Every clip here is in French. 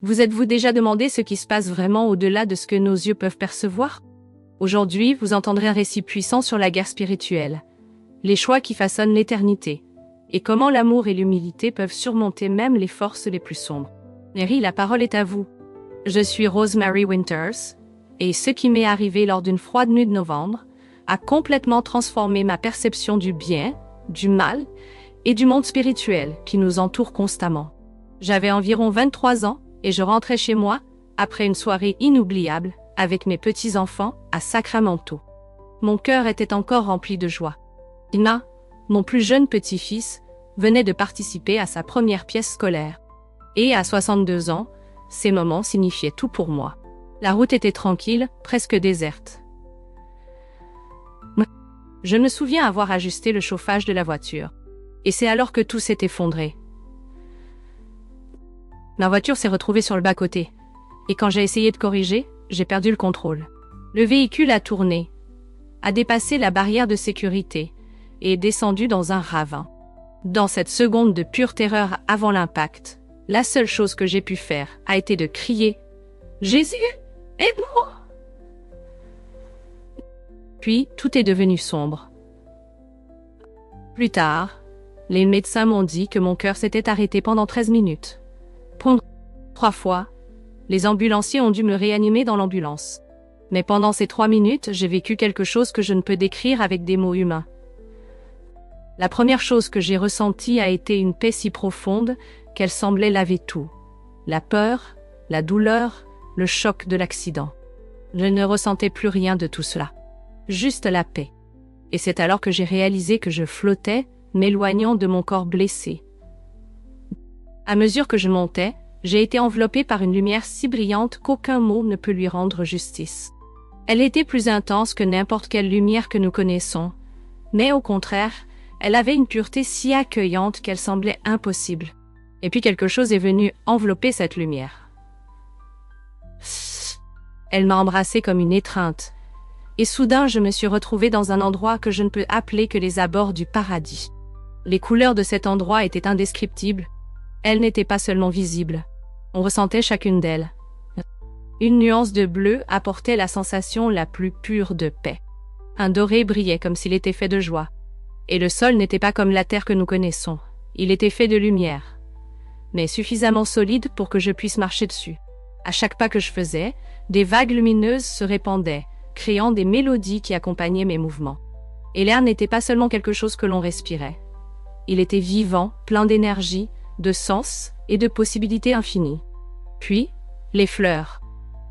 Vous êtes-vous déjà demandé ce qui se passe vraiment au-delà de ce que nos yeux peuvent percevoir? Aujourd'hui, vous entendrez un récit puissant sur la guerre spirituelle, les choix qui façonnent l'éternité, et comment l'amour et l'humilité peuvent surmonter même les forces les plus sombres. Mary, la parole est à vous. Je suis Rosemary Winters, et ce qui m'est arrivé lors d'une froide nuit de novembre a complètement transformé ma perception du bien, du mal et du monde spirituel qui nous entoure constamment. J'avais environ 23 ans et je rentrais chez moi après une soirée inoubliable avec mes petits-enfants à Sacramento. Mon cœur était encore rempli de joie. Ina, mon plus jeune petit-fils, venait de participer à sa première pièce scolaire. Et à 62 ans, ces moments signifiaient tout pour moi. La route était tranquille, presque déserte. Je me souviens avoir ajusté le chauffage de la voiture. Et c'est alors que tout s'est effondré. Ma voiture s'est retrouvée sur le bas-côté. Et quand j'ai essayé de corriger, j'ai perdu le contrôle. Le véhicule a tourné, a dépassé la barrière de sécurité et est descendu dans un ravin. Dans cette seconde de pure terreur avant l'impact, la seule chose que j'ai pu faire a été de crier « Jésus, aide-moi !» Puis, tout est devenu sombre. Plus tard, les médecins m'ont dit que mon cœur s'était arrêté pendant 13 minutes. 3 fois, les ambulanciers ont dû me réanimer dans l'ambulance. Mais pendant ces 3 minutes, j'ai vécu quelque chose que je ne peux décrire avec des mots humains. La première chose que j'ai ressentie a été une paix si profonde qu'elle semblait laver tout. La peur, la douleur, le choc de l'accident. Je ne ressentais plus rien de tout cela. Juste la paix. Et c'est alors que j'ai réalisé que je flottais, m'éloignant de mon corps blessé. À mesure que je montais, j'ai été enveloppée par une lumière si brillante qu'aucun mot ne peut lui rendre justice. Elle était plus intense que n'importe quelle lumière que nous connaissons, mais au contraire, elle avait une pureté si accueillante qu'elle semblait impossible. Et puis quelque chose est venu envelopper cette lumière. Elle m'a embrassée comme une étreinte, et soudain je me suis retrouvée dans un endroit que je ne peux appeler que les abords du paradis. Les couleurs de cet endroit étaient indescriptibles. Elles n'étaient pas seulement visibles. On ressentait chacune d'elles. Une nuance de bleu apportait la sensation la plus pure de paix. Un doré brillait comme s'il était fait de joie. Et le sol n'était pas comme la terre que nous connaissons. Il était fait de lumière, mais suffisamment solide pour que je puisse marcher dessus. À chaque pas que je faisais, des vagues lumineuses se répandaient, créant des mélodies qui accompagnaient mes mouvements. Et l'air n'était pas seulement quelque chose que l'on respirait. Il était vivant, plein d'énergie, de sens et de possibilités infinies. Puis, les fleurs.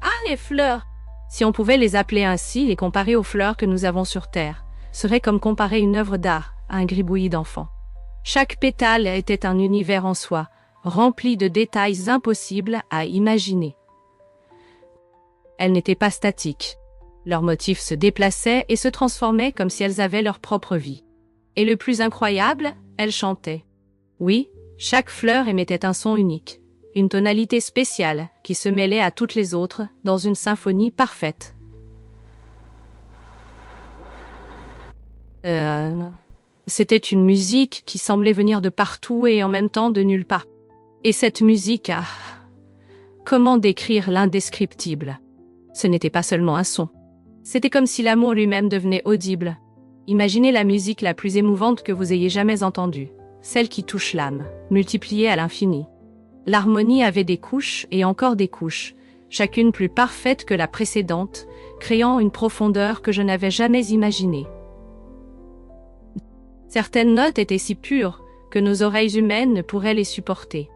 Ah, les fleurs! Si on pouvait les appeler ainsi, les comparer aux fleurs que nous avons sur Terre, serait comme comparer une œuvre d'art à un gribouillis d'enfant. Chaque pétale était un univers en soi, rempli de détails impossibles à imaginer. Elles n'étaient pas statiques. Leurs motifs se déplaçaient et se transformaient comme si elles avaient leur propre vie. Et le plus incroyable, elles chantaient. Oui, chaque fleur émettait un son unique, une tonalité spéciale qui se mêlait à toutes les autres dans une symphonie parfaite. C'était une musique qui semblait venir de partout et en même temps de nulle part. Et cette musique, comment décrire l'indescriptible? Ce n'était pas seulement un son. C'était comme si l'amour lui-même devenait audible. Imaginez la musique la plus émouvante que vous ayez jamais entendue. Celle qui touche l'âme, multipliée à l'infini. L'harmonie avait des couches et encore des couches, chacune plus parfaite que la précédente, créant une profondeur que je n'avais jamais imaginée. Certaines notes étaient si pures que nos oreilles humaines ne pourraient les supporter.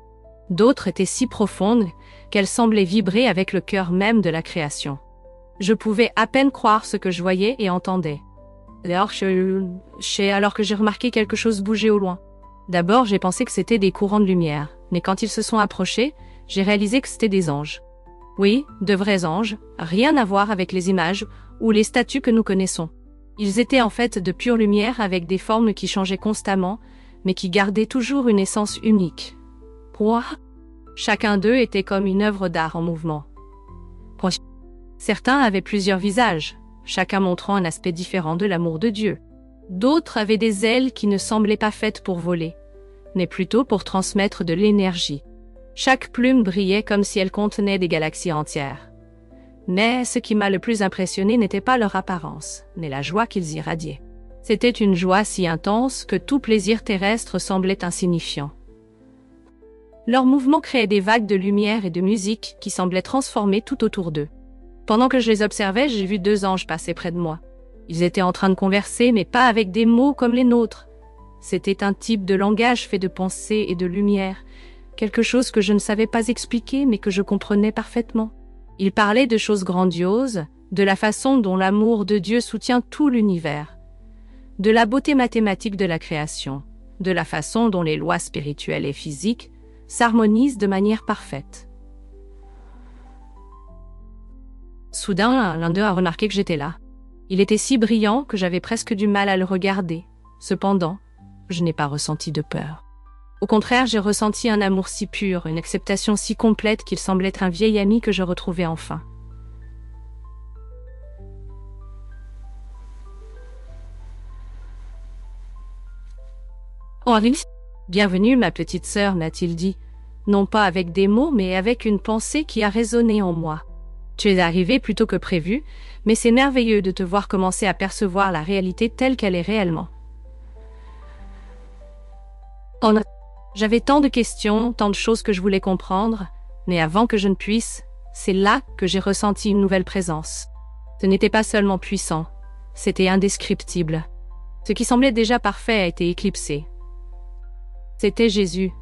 D'autres étaient si profondes qu'elles semblaient vibrer avec le cœur même de la création. Je pouvais à peine croire ce que je voyais et entendais. Alors que j'ai remarqué quelque chose bouger au loin. D'abord, j'ai pensé que c'était des courants de lumière, mais quand ils se sont approchés, j'ai réalisé que c'était des anges. Oui, de vrais anges, rien à voir avec les images ou les statues que nous connaissons. Ils étaient en fait de pure lumière avec des formes qui changeaient constamment, mais qui gardaient toujours une essence unique. Quoi? Chacun d'eux était comme une œuvre d'art en mouvement. Certains avaient plusieurs visages, chacun montrant un aspect différent de l'amour de Dieu. D'autres avaient des ailes qui ne semblaient pas faites pour voler, mais plutôt pour transmettre de l'énergie. Chaque plume brillait comme si elle contenait des galaxies entières. Mais ce qui m'a le plus impressionné n'était pas leur apparence, mais la joie qu'ils irradiaient. C'était une joie si intense que tout plaisir terrestre semblait insignifiant. Leurs mouvements créaient des vagues de lumière et de musique qui semblaient transformer tout autour d'eux. Pendant que je les observais, j'ai vu 2 anges passer près de moi. Ils étaient en train de converser, mais pas avec des mots comme les nôtres. C'était un type de langage fait de pensée et de lumière, quelque chose que je ne savais pas expliquer mais que je comprenais parfaitement. Ils parlaient de choses grandioses, de la façon dont l'amour de Dieu soutient tout l'univers, de la beauté mathématique de la création, de la façon dont les lois spirituelles et physiques s'harmonisent de manière parfaite. Soudain, l'un d'eux a remarqué que j'étais là. Il était si brillant que j'avais presque du mal à le regarder. Cependant, je n'ai pas ressenti de peur. Au contraire, j'ai ressenti un amour si pur, une acceptation si complète qu'il semblait être un vieil ami que je retrouvais enfin. « Oh, Alice, bienvenue, ma petite sœur, m'a-t-il dit, non pas avec des mots, mais avec une pensée qui a résonné en moi. Tu es arrivée plus tôt que prévu, mais c'est merveilleux de te voir commencer à percevoir la réalité telle qu'elle est réellement. Oh, j'avais tant de questions, tant de choses que je voulais comprendre, mais avant que je ne puisse, c'est là que j'ai ressenti une nouvelle présence. Ce n'était pas seulement puissant, c'était indescriptible. Ce qui semblait déjà parfait a été éclipsé. C'était Jésus.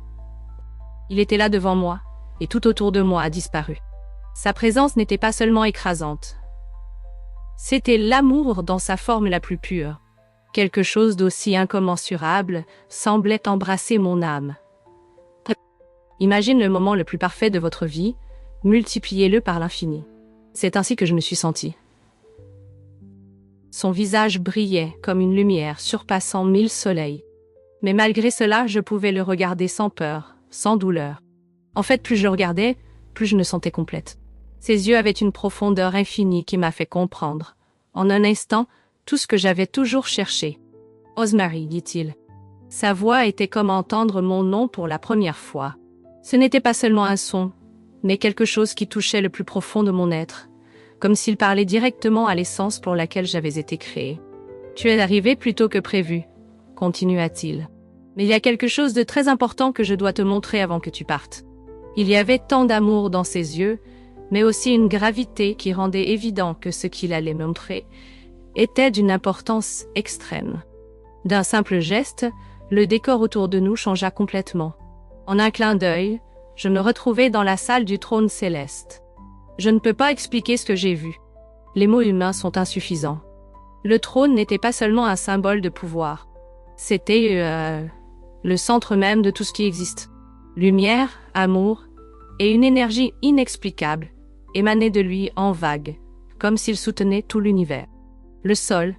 Il était là devant moi, et tout autour de moi a disparu. Sa présence n'était pas seulement écrasante. C'était l'amour dans sa forme la plus pure. Quelque chose d'aussi incommensurable semblait embrasser mon âme. Imagine le moment le plus parfait de votre vie, multipliez-le par l'infini. C'est ainsi que je me suis sentie. Son visage brillait comme une lumière surpassant 1000 soleils. Mais malgré cela, je pouvais le regarder sans peur, sans douleur. En fait, plus je le regardais, plus je me sentais complète. Ses yeux avaient une profondeur infinie qui m'a fait comprendre, en un instant, tout ce que j'avais toujours cherché. « Rosemary », dit-il. Sa voix était comme entendre mon nom pour la première fois. Ce n'était pas seulement un son, mais quelque chose qui touchait le plus profond de mon être, comme s'il parlait directement à l'essence pour laquelle j'avais été créée. « Tu es arrivé plus tôt que prévu », continua-t-il. « Mais il y a quelque chose de très important que je dois te montrer avant que tu partes. » Il y avait tant d'amour dans ses yeux, mais aussi une gravité qui rendait évident que ce qu'il allait me montrer était d'une importance extrême. D'un simple geste, le décor autour de nous changea complètement. En un clin d'œil, je me retrouvais dans la salle du trône céleste. Je ne peux pas expliquer ce que j'ai vu. Les mots humains sont insuffisants. Le trône n'était pas seulement un symbole de pouvoir. C'était le centre même de tout ce qui existe. Lumière, amour et une énergie inexplicable émanaient de lui en vagues, comme s'il soutenait tout l'univers. Le sol,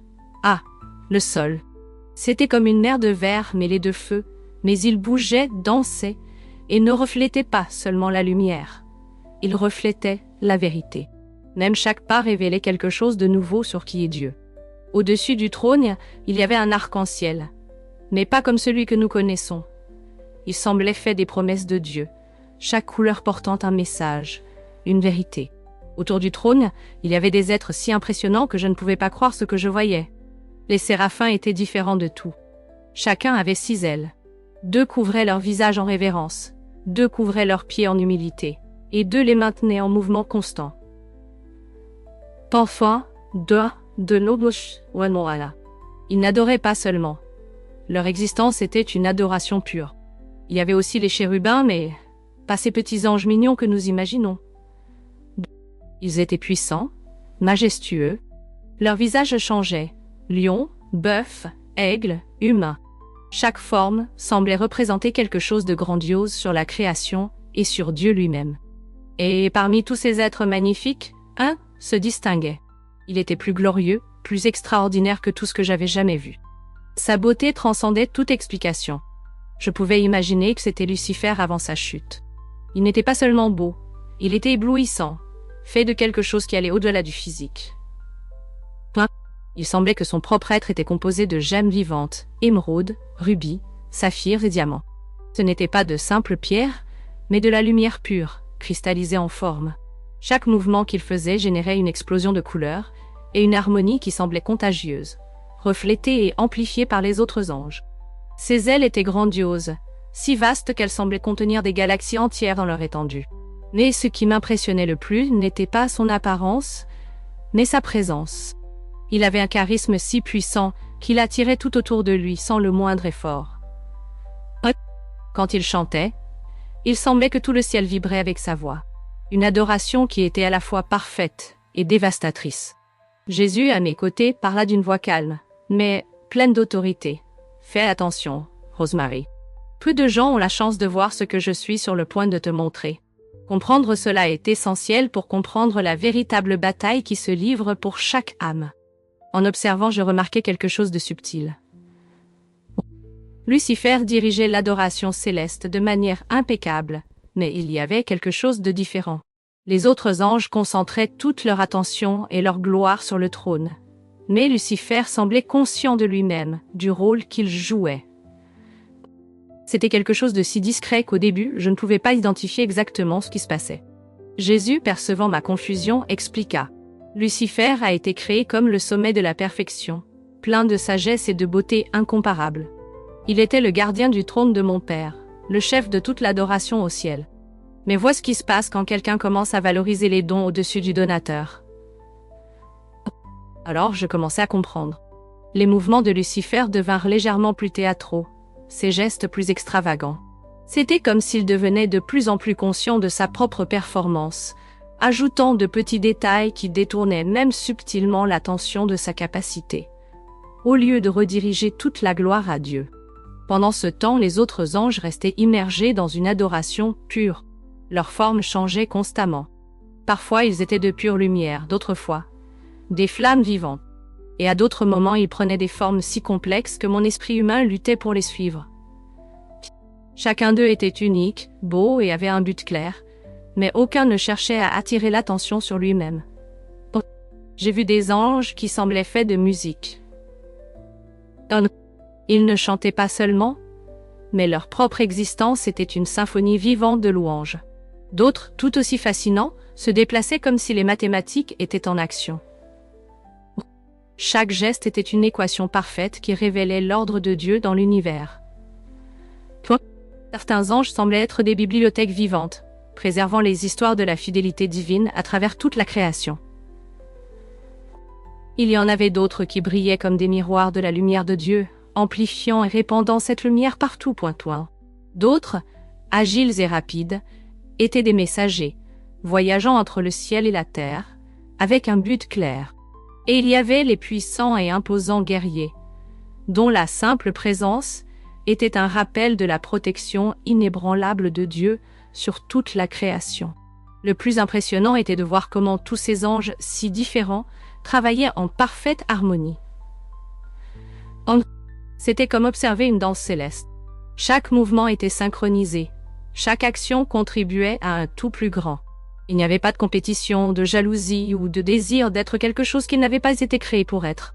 le sol. C'était comme une mer de verre mêlée de feu, mais il bougeait, dansait, et ne reflétait pas seulement la lumière. Il reflétait la vérité. Même chaque pas révélait quelque chose de nouveau sur qui est Dieu. Au-dessus du trône, il y avait un arc-en-ciel, mais pas comme celui que nous connaissons. Il semblait fait des promesses de Dieu, chaque couleur portant un message, une vérité. Autour du trône, il y avait des êtres si impressionnants que je ne pouvais pas croire ce que je voyais. Les séraphins étaient différents de tout. Chacun avait 6 ailes. 2 couvraient leur visage en révérence, 2 couvraient leurs pieds en humilité, et 2 les maintenaient en mouvement constant. Parfois, de l'obouche ou un. Ils n'adoraient pas seulement. Leur existence était une adoration pure. Il y avait aussi les chérubins, mais pas ces petits anges mignons que nous imaginons. Ils étaient puissants, majestueux. Leurs visages changeaient. Lion, bœuf, aigle, humain. Chaque forme semblait représenter quelque chose de grandiose sur la création et sur Dieu lui-même. Et parmi tous ces êtres magnifiques, un se distinguait. Il était plus glorieux, plus extraordinaire que tout ce que j'avais jamais vu. Sa beauté transcendait toute explication. Je pouvais imaginer que c'était Lucifer avant sa chute. Il n'était pas seulement beau, il était éblouissant, fait de quelque chose qui allait au-delà du physique. Il semblait que son propre être était composé de gemmes vivantes, émeraudes, rubis, saphirs et diamants. Ce n'étaient pas de simples pierres, mais de la lumière pure, cristallisée en forme. Chaque mouvement qu'il faisait générait une explosion de couleurs, et une harmonie qui semblait contagieuse, reflétée et amplifiée par les autres anges. Ses ailes étaient grandioses, si vastes qu'elles semblaient contenir des galaxies entières dans leur étendue. Mais ce qui m'impressionnait le plus n'était pas son apparence, mais sa présence. Il avait un charisme si puissant qu'il attirait tout autour de lui sans le moindre effort. Quand il chantait, il semblait que tout le ciel vibrait avec sa voix. Une adoration qui était à la fois parfaite et dévastatrice. Jésus, à mes côtés, parla d'une voix calme, mais pleine d'autorité. Fais attention, Rosemary. Peu de gens ont la chance de voir ce que je suis sur le point de te montrer. Comprendre cela est essentiel pour comprendre la véritable bataille qui se livre pour chaque âme. En observant, je remarquai quelque chose de subtil. Lucifer dirigeait l'adoration céleste de manière impeccable, mais il y avait quelque chose de différent. Les autres anges concentraient toute leur attention et leur gloire sur le trône. Mais Lucifer semblait conscient de lui-même, du rôle qu'il jouait. C'était quelque chose de si discret qu'au début, je ne pouvais pas identifier exactement ce qui se passait. Jésus, percevant ma confusion, expliqua. Lucifer a été créé comme le sommet de la perfection, plein de sagesse et de beauté incomparables. Il était le gardien du trône de mon Père, le chef de toute l'adoration au ciel. Mais vois ce qui se passe quand quelqu'un commence à valoriser les dons au-dessus du donateur. Alors je commençais à comprendre. Les mouvements de Lucifer devinrent légèrement plus théâtraux, ses gestes plus extravagants. C'était comme s'il devenait de plus en plus conscient de sa propre performance, ajoutant de petits détails qui détournaient même subtilement l'attention de sa capacité, au lieu de rediriger toute la gloire à Dieu. Pendant ce temps, les autres anges restaient immergés dans une adoration pure. Leur forme changeait constamment. Parfois, ils étaient de pure lumière, d'autres fois, des flammes vivantes. Et à d'autres moments, ils prenaient des formes si complexes que mon esprit humain luttait pour les suivre. Chacun d'eux était unique, beau et avait un but clair, mais aucun ne cherchait à attirer l'attention sur lui-même. J'ai vu des anges qui semblaient faits de musique. Ils ne chantaient pas seulement, mais leur propre existence était une symphonie vivante de louanges. D'autres, tout aussi fascinants, se déplaçaient comme si les mathématiques étaient en action. Chaque geste était une équation parfaite qui révélait l'ordre de Dieu dans l'univers. Certains anges semblaient être des bibliothèques vivantes, préservant les histoires de la fidélité divine à travers toute la création. Il y en avait d'autres qui brillaient comme des miroirs de la lumière de Dieu, amplifiant et répandant cette lumière partout pointoint. D'autres, agiles et rapides, étaient des messagers, voyageant entre le ciel et la terre, avec un but clair. Et il y avait les puissants et imposants guerriers, dont la simple présence était un rappel de la protection inébranlable de Dieu sur toute la création. Le plus impressionnant était de voir comment tous ces anges si différents travaillaient en parfaite harmonie. C'était comme observer une danse céleste. Chaque mouvement était synchronisé, chaque action contribuait à un tout plus grand. Il n'y avait pas de compétition, de jalousie ou de désir d'être quelque chose qui n'avait pas été créé pour être.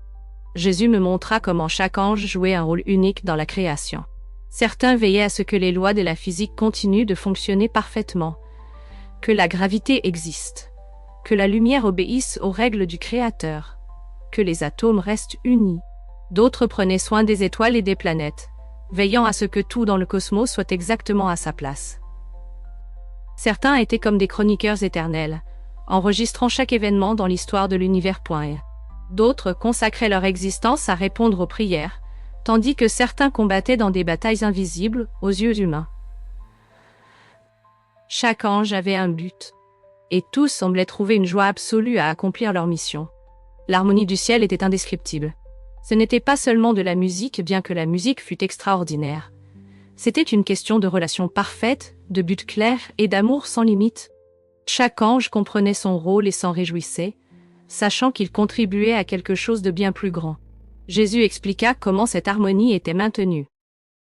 Jésus me montra comment chaque ange jouait un rôle unique dans la création. Certains veillaient à ce que les lois de la physique continuent de fonctionner parfaitement, que la gravité existe, que la lumière obéisse aux règles du Créateur, que les atomes restent unis. D'autres prenaient soin des étoiles et des planètes, veillant à ce que tout dans le cosmos soit exactement à sa place. Certains étaient comme des chroniqueurs éternels, enregistrant chaque événement dans l'histoire de l'univers. D'autres consacraient leur existence à répondre aux prières, tandis que certains combattaient dans des batailles invisibles aux yeux humains. Chaque ange avait un but, et tous semblaient trouver une joie absolue à accomplir leur mission. L'harmonie du ciel était indescriptible. Ce n'était pas seulement de la musique, bien que la musique fût extraordinaire. C'était une question de relation parfaite, de but clair et d'amour sans limite. Chaque ange comprenait son rôle et s'en réjouissait, sachant qu'il contribuait à quelque chose de bien plus grand. Jésus expliqua comment cette harmonie était maintenue.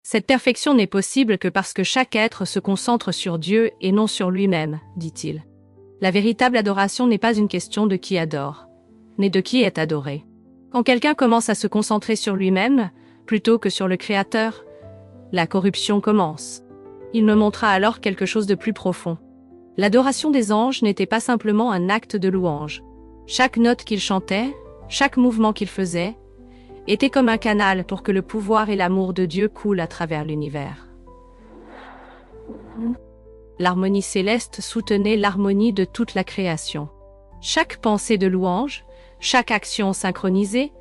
Cette perfection n'est possible que parce que chaque être se concentre sur Dieu et non sur lui-même, dit-il. La véritable adoration n'est pas une question de qui adore, mais de qui est adoré. Quand quelqu'un commence à se concentrer sur lui-même, plutôt que sur le Créateur, la corruption commence. Il me montra alors quelque chose de plus profond. L'adoration des anges n'était pas simplement un acte de louange. Chaque note qu'ils chantaient, chaque mouvement qu'ils faisaient, était comme un canal pour que le pouvoir et l'amour de Dieu coulent à travers l'univers. L'harmonie céleste soutenait l'harmonie de toute la création. Chaque pensée de louange, chaque action synchronisée,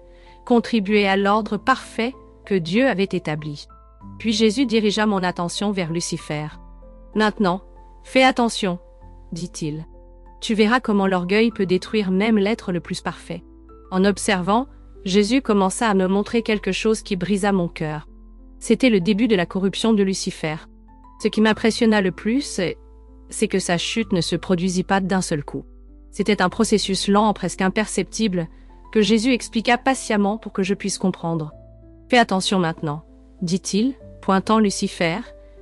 contribuait à l'ordre parfait que Dieu avait établi. Puis Jésus dirigea mon attention vers Lucifer. « Maintenant, fais attention, dit-il. Tu verras comment l'orgueil peut détruire même l'être le plus parfait. » En observant, Jésus commença à me montrer quelque chose qui brisa mon cœur. C'était le début de la corruption de Lucifer. Ce qui m'impressionna le plus, c'est que sa chute ne se produisit pas d'un seul coup. C'était un processus lent, presque imperceptible, que Jésus expliqua patiemment pour que je puisse comprendre. « Fais attention maintenant, » dit-il, pointant Lucifer,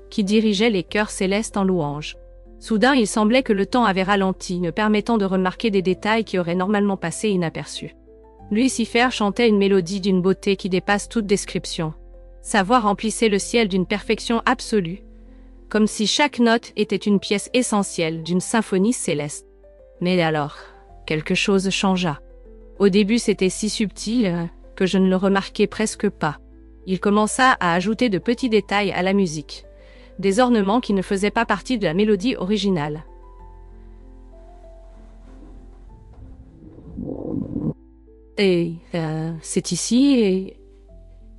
qui dirigeait les chœurs célestes en louange. Soudain, il semblait que le temps avait ralenti, me permettant de remarquer des détails qui auraient normalement passé inaperçus. Lucifer chantait une mélodie d'une beauté qui dépasse toute description. Sa voix remplissait le ciel d'une perfection absolue, comme si chaque note était une pièce essentielle d'une symphonie céleste. Mais alors, quelque chose changea. Au début, c'était si subtil que je ne le remarquais presque pas. Il commença à ajouter de petits détails à la musique, des ornements qui ne faisaient pas partie de la mélodie originale. Et c'est ici,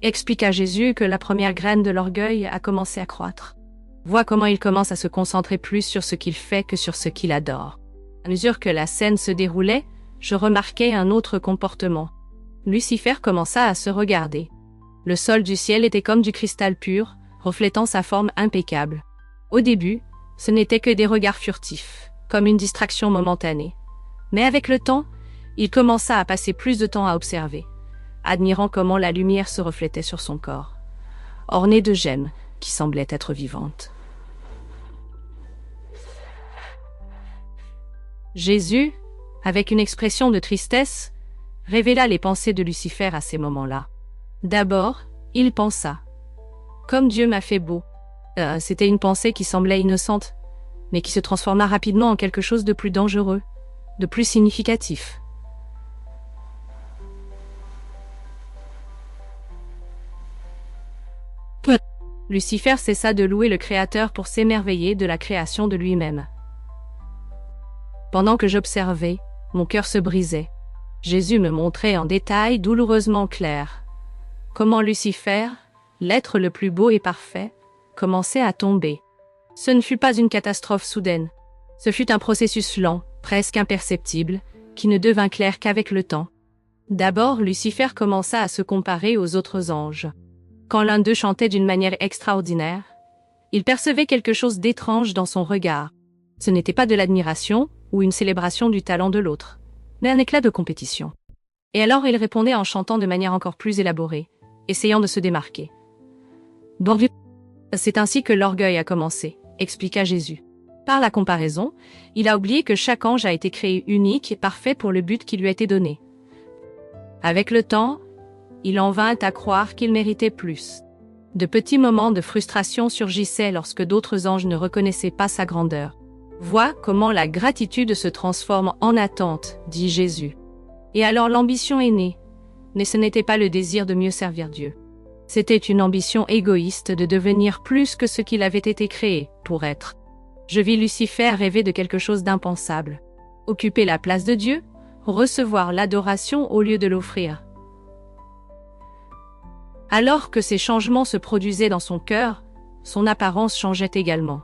expliqua Jésus, que la première graine de l'orgueil a commencé à croître. Vois comment il commence à se concentrer plus sur ce qu'il fait que sur ce qu'il adore. À mesure que la scène se déroulait, je remarquai un autre comportement. Lucifer commença à se regarder. Le sol du ciel était comme du cristal pur, reflétant sa forme impeccable. Au début, ce n'était que des regards furtifs, comme une distraction momentanée. Mais avec le temps, il commença à passer plus de temps à observer, admirant comment la lumière se reflétait sur son corps, orné de gemmes qui semblaient être vivantes. Jésus, avec une expression de tristesse, révéla les pensées de Lucifer à ces moments-là. D'abord, il pensa « Comme Dieu m'a fait beau ». C'était une pensée qui semblait innocente, mais qui se transforma rapidement en quelque chose de plus dangereux, de plus significatif. Lucifer cessa de louer le Créateur pour s'émerveiller de la création de lui-même. Pendant que j'observais, mon cœur se brisait. Jésus me montrait en détail douloureusement clair comment Lucifer, l'être le plus beau et parfait, commençait à tomber. Ce ne fut pas une catastrophe soudaine. Ce fut un processus lent, presque imperceptible, qui ne devint clair qu'avec le temps. D'abord, Lucifer commença à se comparer aux autres anges. Quand l'un d'eux chantait d'une manière extraordinaire, il percevait quelque chose d'étrange dans son regard. Ce n'était pas de l'admiration ou une célébration du talent de l'autre, mais un éclat de compétition. Et alors il répondait en chantant de manière encore plus élaborée, essayant de se démarquer. C'est ainsi que l'orgueil a commencé, expliqua Jésus. Par la comparaison, il a oublié que chaque ange a été créé unique et parfait pour le but qui lui a été donné. Avec le temps, il en vint à croire qu'il méritait plus. De petits moments de frustration surgissaient lorsque d'autres anges ne reconnaissaient pas sa grandeur. Vois comment la gratitude se transforme en attente, dit Jésus. Et alors l'ambition est née. Mais ce n'était pas le désir de mieux servir Dieu. C'était une ambition égoïste de devenir plus que ce qu'il avait été créé pour être. Je vis Lucifer rêver de quelque chose d'impensable. Occuper la place de Dieu, recevoir l'adoration au lieu de l'offrir. Alors que ces changements se produisaient dans son cœur, son apparence changeait également.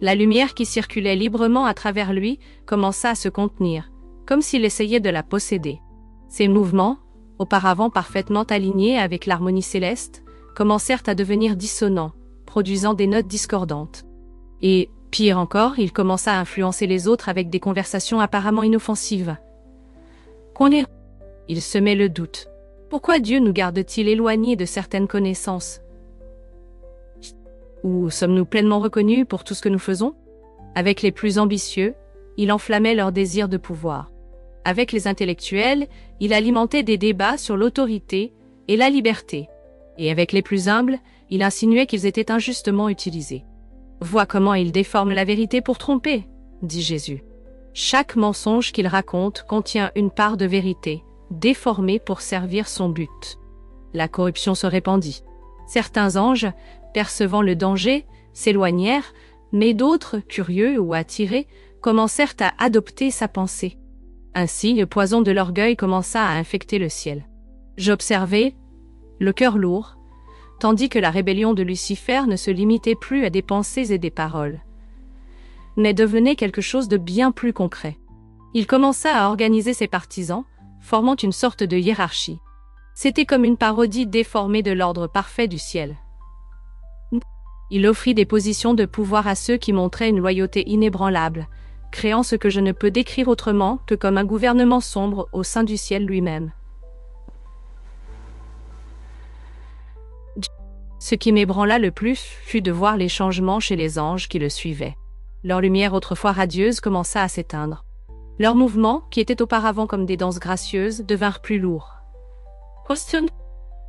La lumière qui circulait librement à travers lui commença à se contenir, comme s'il essayait de la posséder. Ses mouvements, auparavant parfaitement alignés avec l'harmonie céleste, commencèrent à devenir dissonants, produisant des notes discordantes. Et, pire encore, il commença à influencer les autres avec des conversations apparemment inoffensives. Il semait le doute. Pourquoi Dieu nous garde-t-il éloignés de certaines connaissances? Ou sommes-nous pleinement reconnus pour tout ce que nous faisons? Avec les plus ambitieux, il enflammait leur désir de pouvoir. Avec les intellectuels, il alimentait des débats sur l'autorité et la liberté. Et avec les plus humbles, Il insinuait qu'ils étaient injustement utilisés. Vois comment ils déforment la vérité pour tromper, dit Jésus. Chaque mensonge qu'il raconte contient une part de vérité, déformée pour servir son but. La corruption se répandit. Certains anges, percevant le danger, s'éloignèrent, mais d'autres, curieux ou attirés, commencèrent à adopter sa pensée. Ainsi, le poison de l'orgueil commença à infecter le ciel. J'observai, le cœur lourd, tandis que la rébellion de Lucifer ne se limitait plus à des pensées et des paroles, mais devenait quelque chose de bien plus concret. Il commença à organiser ses partisans, formant une sorte de hiérarchie. C'était comme une parodie déformée de l'ordre parfait du ciel. Il offrit des positions de pouvoir à ceux qui montraient une loyauté inébranlable, créant ce que je ne peux décrire autrement que comme un gouvernement sombre au sein du ciel lui-même. Ce qui m'ébranla le plus fut de voir les changements chez les anges qui le suivaient. Leur lumière autrefois radieuse commença à s'éteindre. Leurs mouvements, qui étaient auparavant comme des danses gracieuses, devinrent plus lourds.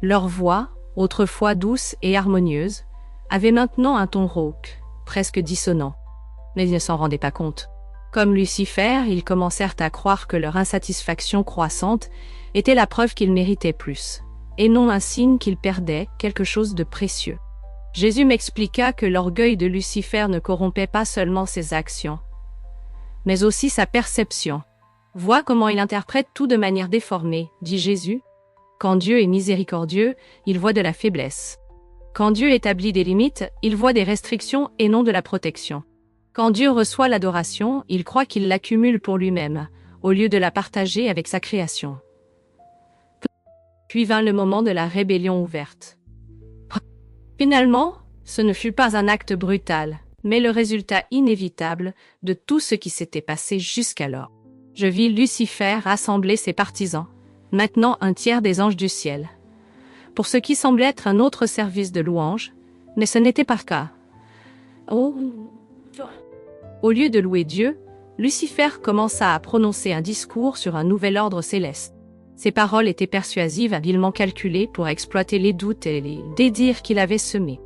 Leur voix, autrefois douce et harmonieuse, avait maintenant un ton rauque, presque dissonant. Mais ils ne s'en rendaient pas compte. Comme Lucifer, ils commencèrent à croire que leur insatisfaction croissante était la preuve qu'ils méritaient plus, et non un signe qu'ils perdaient quelque chose de précieux. Jésus m'expliqua que l'orgueil de Lucifer ne corrompait pas seulement ses actions, mais aussi sa perception. Vois comment il interprète tout de manière déformée, dit Jésus. Quand Dieu est miséricordieux, il voit de la faiblesse. Quand Dieu établit des limites, il voit des restrictions et non de la protection. Quand Dieu reçoit l'adoration, il croit qu'il l'accumule pour lui-même, au lieu de la partager avec sa création. Puis vint le moment de la rébellion ouverte. Finalement, ce ne fut pas un acte brutal, mais le résultat inévitable de tout ce qui s'était passé jusqu'alors. Je vis Lucifer rassembler ses partisans, maintenant un tiers des anges du ciel, pour ce qui semblait être un autre service de louange, mais ce n'était pas le cas. Au lieu de louer Dieu, Lucifer commença à prononcer un discours sur un nouvel ordre céleste. Ses paroles étaient persuasives, habilement calculées pour exploiter les doutes et les désirs qu'il avait semés.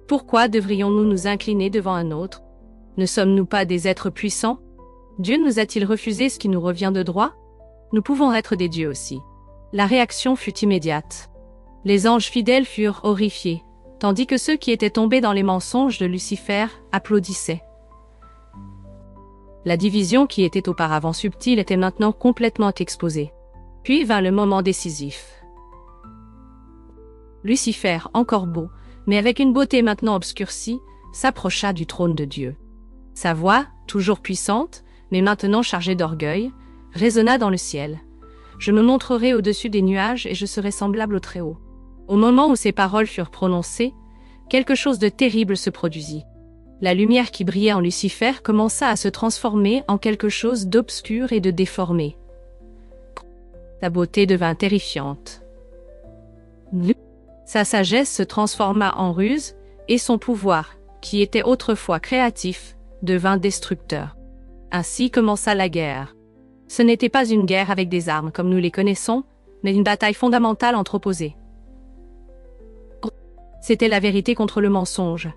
Pourquoi devrions-nous nous incliner devant un autre? Ne sommes-nous pas des êtres puissants? Dieu nous a-t-il refusé ce qui nous revient de droit? Nous pouvons être des dieux aussi. La réaction fut immédiate. Les anges fidèles furent horrifiés, tandis que ceux qui étaient tombés dans les mensonges de Lucifer applaudissaient. La division qui était auparavant subtile était maintenant complètement exposée. Puis vint le moment décisif. Lucifer, encore beau, mais avec une beauté maintenant obscurcie, s'approcha du trône de Dieu. Sa voix, toujours puissante, mais maintenant chargée d'orgueil, résonna dans le ciel. Je me montrerai au-dessus des nuages et je serai semblable au Très-Haut. Au moment où ces paroles furent prononcées, quelque chose de terrible se produisit. La lumière qui brillait en Lucifer commença à se transformer en quelque chose d'obscur et de déformé. Sa beauté devint terrifiante. Sa sagesse se transforma en ruse, et son pouvoir, qui était autrefois créatif, devint destructeur. Ainsi commença la guerre. Ce n'était pas une guerre avec des armes comme nous les connaissons, mais une bataille fondamentale entre opposés. C'était la vérité contre le mensonge,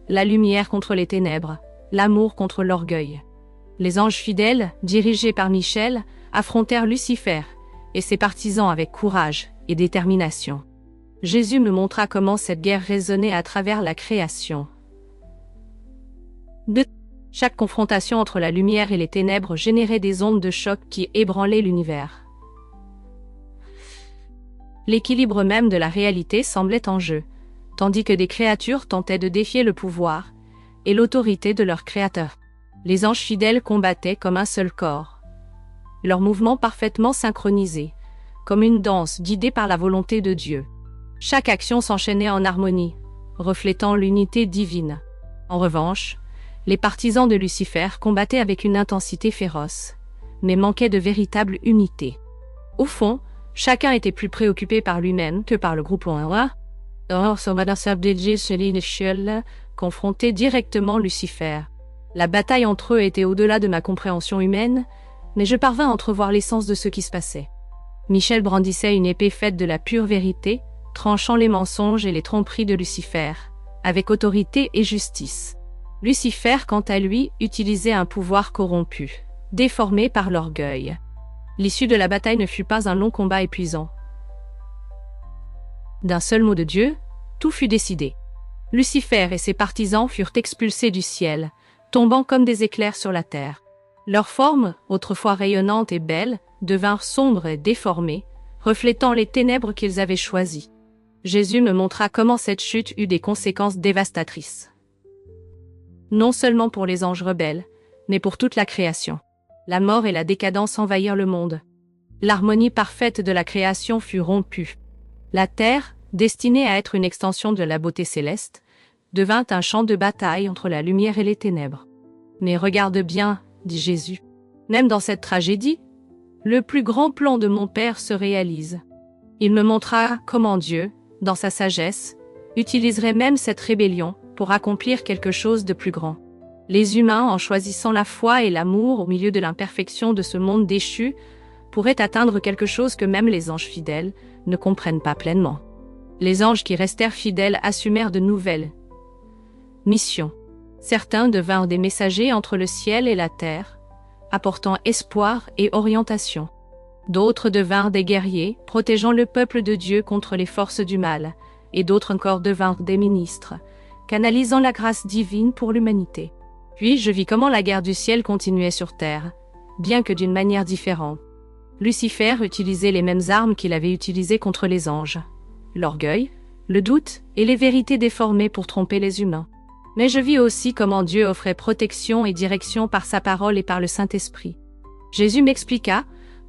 la lumière contre les ténèbres, l'amour contre l'orgueil. Les anges fidèles, dirigés par Michel, affrontèrent Lucifer et ses partisans avec courage et détermination. Jésus me montra comment cette guerre résonnait à travers la création. Chaque confrontation entre la lumière et les ténèbres générait des ondes de choc qui ébranlaient l'univers. L'équilibre même de la réalité semblait en jeu, tandis que des créatures tentaient de défier le pouvoir et l'autorité de leur créateur. Les anges fidèles combattaient comme un seul corps, leurs mouvements parfaitement synchronisés, comme une danse guidée par la volonté de Dieu. Chaque action s'enchaînait en harmonie, reflétant l'unité divine. En revanche, les partisans de Lucifer combattaient avec une intensité féroce, mais manquaient de véritable unité. Au fond, chacun était plus préoccupé par lui-même que par le groupe en confrontait directement Lucifer. La bataille entre eux était au-delà de ma compréhension humaine, mais je parvins à entrevoir l'essence de ce qui se passait. Michel brandissait une épée faite de la pure vérité, tranchant les mensonges et les tromperies de Lucifer, avec autorité et justice. Lucifer, quant à lui, utilisait un pouvoir corrompu, déformé par l'orgueil. L'issue de la bataille ne fut pas un long combat épuisant. D'un seul mot de Dieu, tout fut décidé. Lucifer et ses partisans furent expulsés du ciel, tombant comme des éclairs sur la terre. Leurs formes, autrefois rayonnantes et belles, devinrent sombres et déformées, reflétant les ténèbres qu'ils avaient choisies. Jésus me montra comment cette chute eut des conséquences dévastatrices. Non seulement pour les anges rebelles, mais pour toute la création. La mort et la décadence envahirent le monde. L'harmonie parfaite de la création fut rompue. La terre, destinée à être une extension de la beauté céleste, devint un champ de bataille entre la lumière et les ténèbres. Mais regarde bien, dit Jésus, même dans cette tragédie, le plus grand plan de mon Père se réalise. Il me montra comment Dieu, dans sa sagesse, utiliserait même cette rébellion pour accomplir quelque chose de plus grand. Les humains, en choisissant la foi et l'amour au milieu de l'imperfection de ce monde déchu, pourraient atteindre quelque chose que même les anges fidèles ne comprennent pas pleinement. Les anges qui restèrent fidèles assumèrent de nouvelles missions. Certains devinrent des messagers entre le ciel et la terre, apportant espoir et orientation. D'autres devinrent des guerriers, protégeant le peuple de Dieu contre les forces du mal, et d'autres encore devinrent des ministres, canalisant la grâce divine pour l'humanité. Puis je vis comment la guerre du ciel continuait sur terre, bien que d'une manière différente. Lucifer utilisait les mêmes armes qu'il avait utilisées contre les anges. L'orgueil, le doute et les vérités déformées pour tromper les humains. Mais je vis aussi comment Dieu offrait protection et direction par sa parole et par le Saint-Esprit. Jésus m'expliqua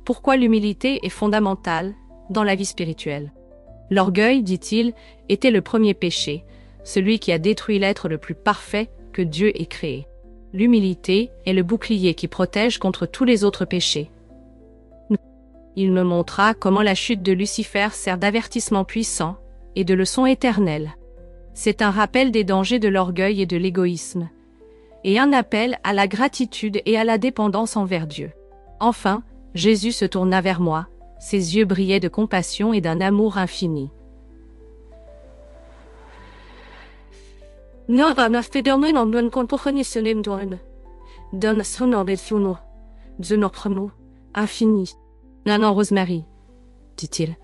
pourquoi l'humilité est fondamentale dans la vie spirituelle. L'orgueil, dit-il, était le premier péché, celui qui a détruit l'être le plus parfait que Dieu ait créé. L'humilité est le bouclier qui protège contre tous les autres péchés. Il me montra comment la chute de Lucifer sert d'avertissement puissant et de leçon éternelle. C'est un rappel des dangers de l'orgueil et de l'égoïsme, et un appel à la gratitude et à la dépendance envers Dieu. Enfin, Jésus se tourna vers moi, ses yeux brillaient de compassion et d'un amour infini. Infini. Non, Rosemary, dit-il.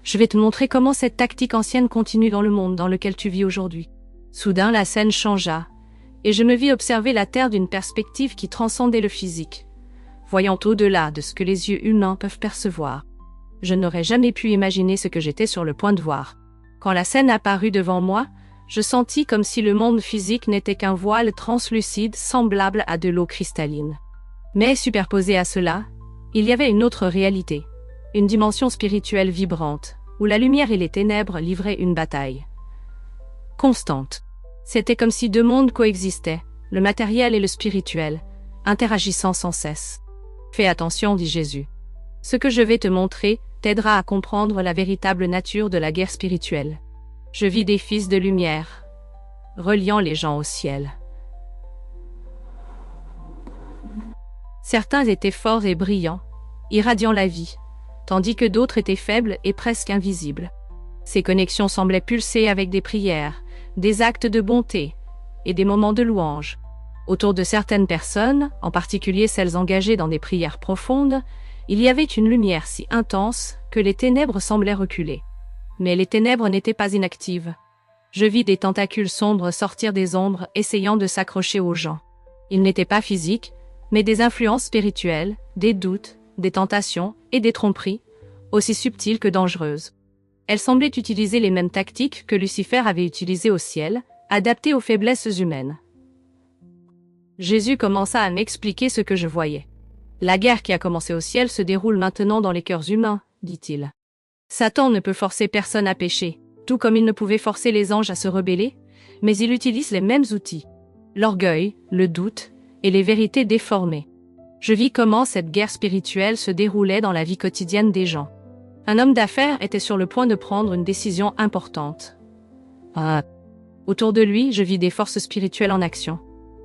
Je vais te montrer comment cette tactique ancienne continue dans le monde dans lequel tu vis aujourd'hui. Soudain, la scène changea, et je me vis observer la Terre d'une perspective qui transcendait le physique, voyant au-delà de ce que les yeux humains peuvent percevoir. Je n'aurais jamais pu imaginer ce que j'étais sur le point de voir. Quand la scène apparut devant moi, je sentis comme si le monde physique n'était qu'un voile translucide semblable à de l'eau cristalline. Mais superposé à cela, il y avait une autre réalité, une dimension spirituelle vibrante, où la lumière et les ténèbres livraient une bataille constante. C'était comme si deux mondes coexistaient, le matériel et le spirituel, interagissant sans cesse. Fais attention, dit Jésus. Ce que je vais te montrer t'aidera à comprendre la véritable nature de la guerre spirituelle. Je vis des fils de lumière, reliant les gens au ciel. Certains étaient forts et brillants, irradiant la vie, tandis que d'autres étaient faibles et presque invisibles. Ces connexions semblaient pulser avec des prières, des actes de bonté et des moments de louange. Autour de certaines personnes, en particulier celles engagées dans des prières profondes, il y avait une lumière si intense que les ténèbres semblaient reculer. Mais les ténèbres n'étaient pas inactives. Je vis des tentacules sombres sortir des ombres essayant de s'accrocher aux gens. Ils n'étaient pas physiques, mais des influences spirituelles, des doutes, des tentations et des tromperies, aussi subtiles que dangereuses. Elles semblaient utiliser les mêmes tactiques que Lucifer avait utilisées au ciel, adaptées aux faiblesses humaines. Jésus commença à m'expliquer ce que je voyais. La guerre qui a commencé au ciel se déroule maintenant dans les cœurs humains, dit-il. Satan ne peut forcer personne à pécher, tout comme il ne pouvait forcer les anges à se rebeller, mais il utilise les mêmes outils. L'orgueil, le doute et les vérités déformées. Je vis comment cette guerre spirituelle se déroulait dans la vie quotidienne des gens. Un homme d'affaires était sur le point de prendre une décision importante. Autour de lui, je vis des forces spirituelles en action.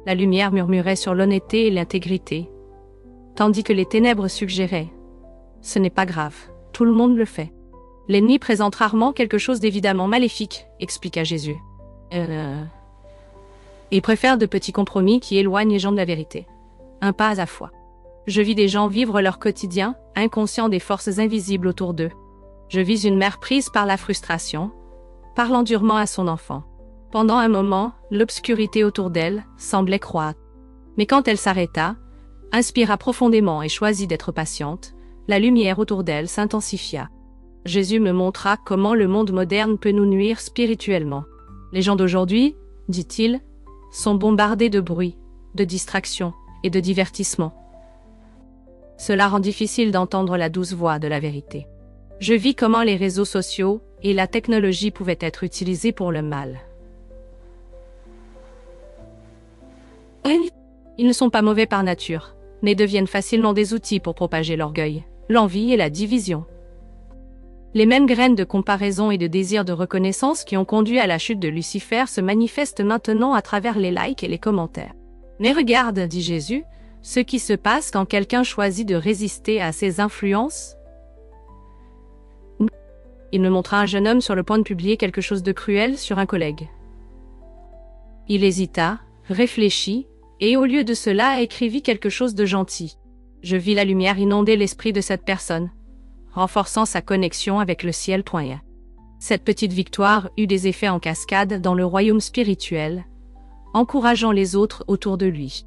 La lumière murmurait sur l'honnêteté et l'intégrité, tandis que les ténèbres suggéraient « Ce n'est pas grave, tout le monde le fait ». L'ennemi présente rarement quelque chose d'évidemment maléfique, expliqua Jésus. Il préfère de petits compromis qui éloignent les gens de la vérité. Un pas à la fois. Je vis des gens vivre leur quotidien, inconscients des forces invisibles autour d'eux. Je vis une mère prise par la frustration, parlant durement à son enfant. Pendant un moment, l'obscurité autour d'elle semblait croître. Mais quand elle s'arrêta, inspira profondément et choisit d'être patiente, la lumière autour d'elle s'intensifia. Jésus me montra comment le monde moderne peut nous nuire spirituellement. Les gens d'aujourd'hui, dit-il, sont bombardés de bruit, de distractions et de divertissements. Cela rend difficile d'entendre la douce voix de la vérité. Je vis comment les réseaux sociaux et la technologie pouvaient être utilisés pour le mal. Ils ne sont pas mauvais par nature, mais deviennent facilement des outils pour propager l'orgueil, l'envie et la division. Les mêmes graines de comparaison et de désir de reconnaissance qui ont conduit à la chute de Lucifer se manifestent maintenant à travers les likes et les commentaires. Mais regarde, dit Jésus, ce qui se passe quand quelqu'un choisit de résister à ces influences. Il me montra un jeune homme sur le point de publier quelque chose de cruel sur un collègue. Il hésita, réfléchit, et au lieu de cela écrivit quelque chose de gentil. Je vis la lumière inonder l'esprit de cette personne, renforçant sa connexion avec le ciel. Cette petite victoire eut des effets en cascade dans le royaume spirituel, encourageant les autres autour de lui.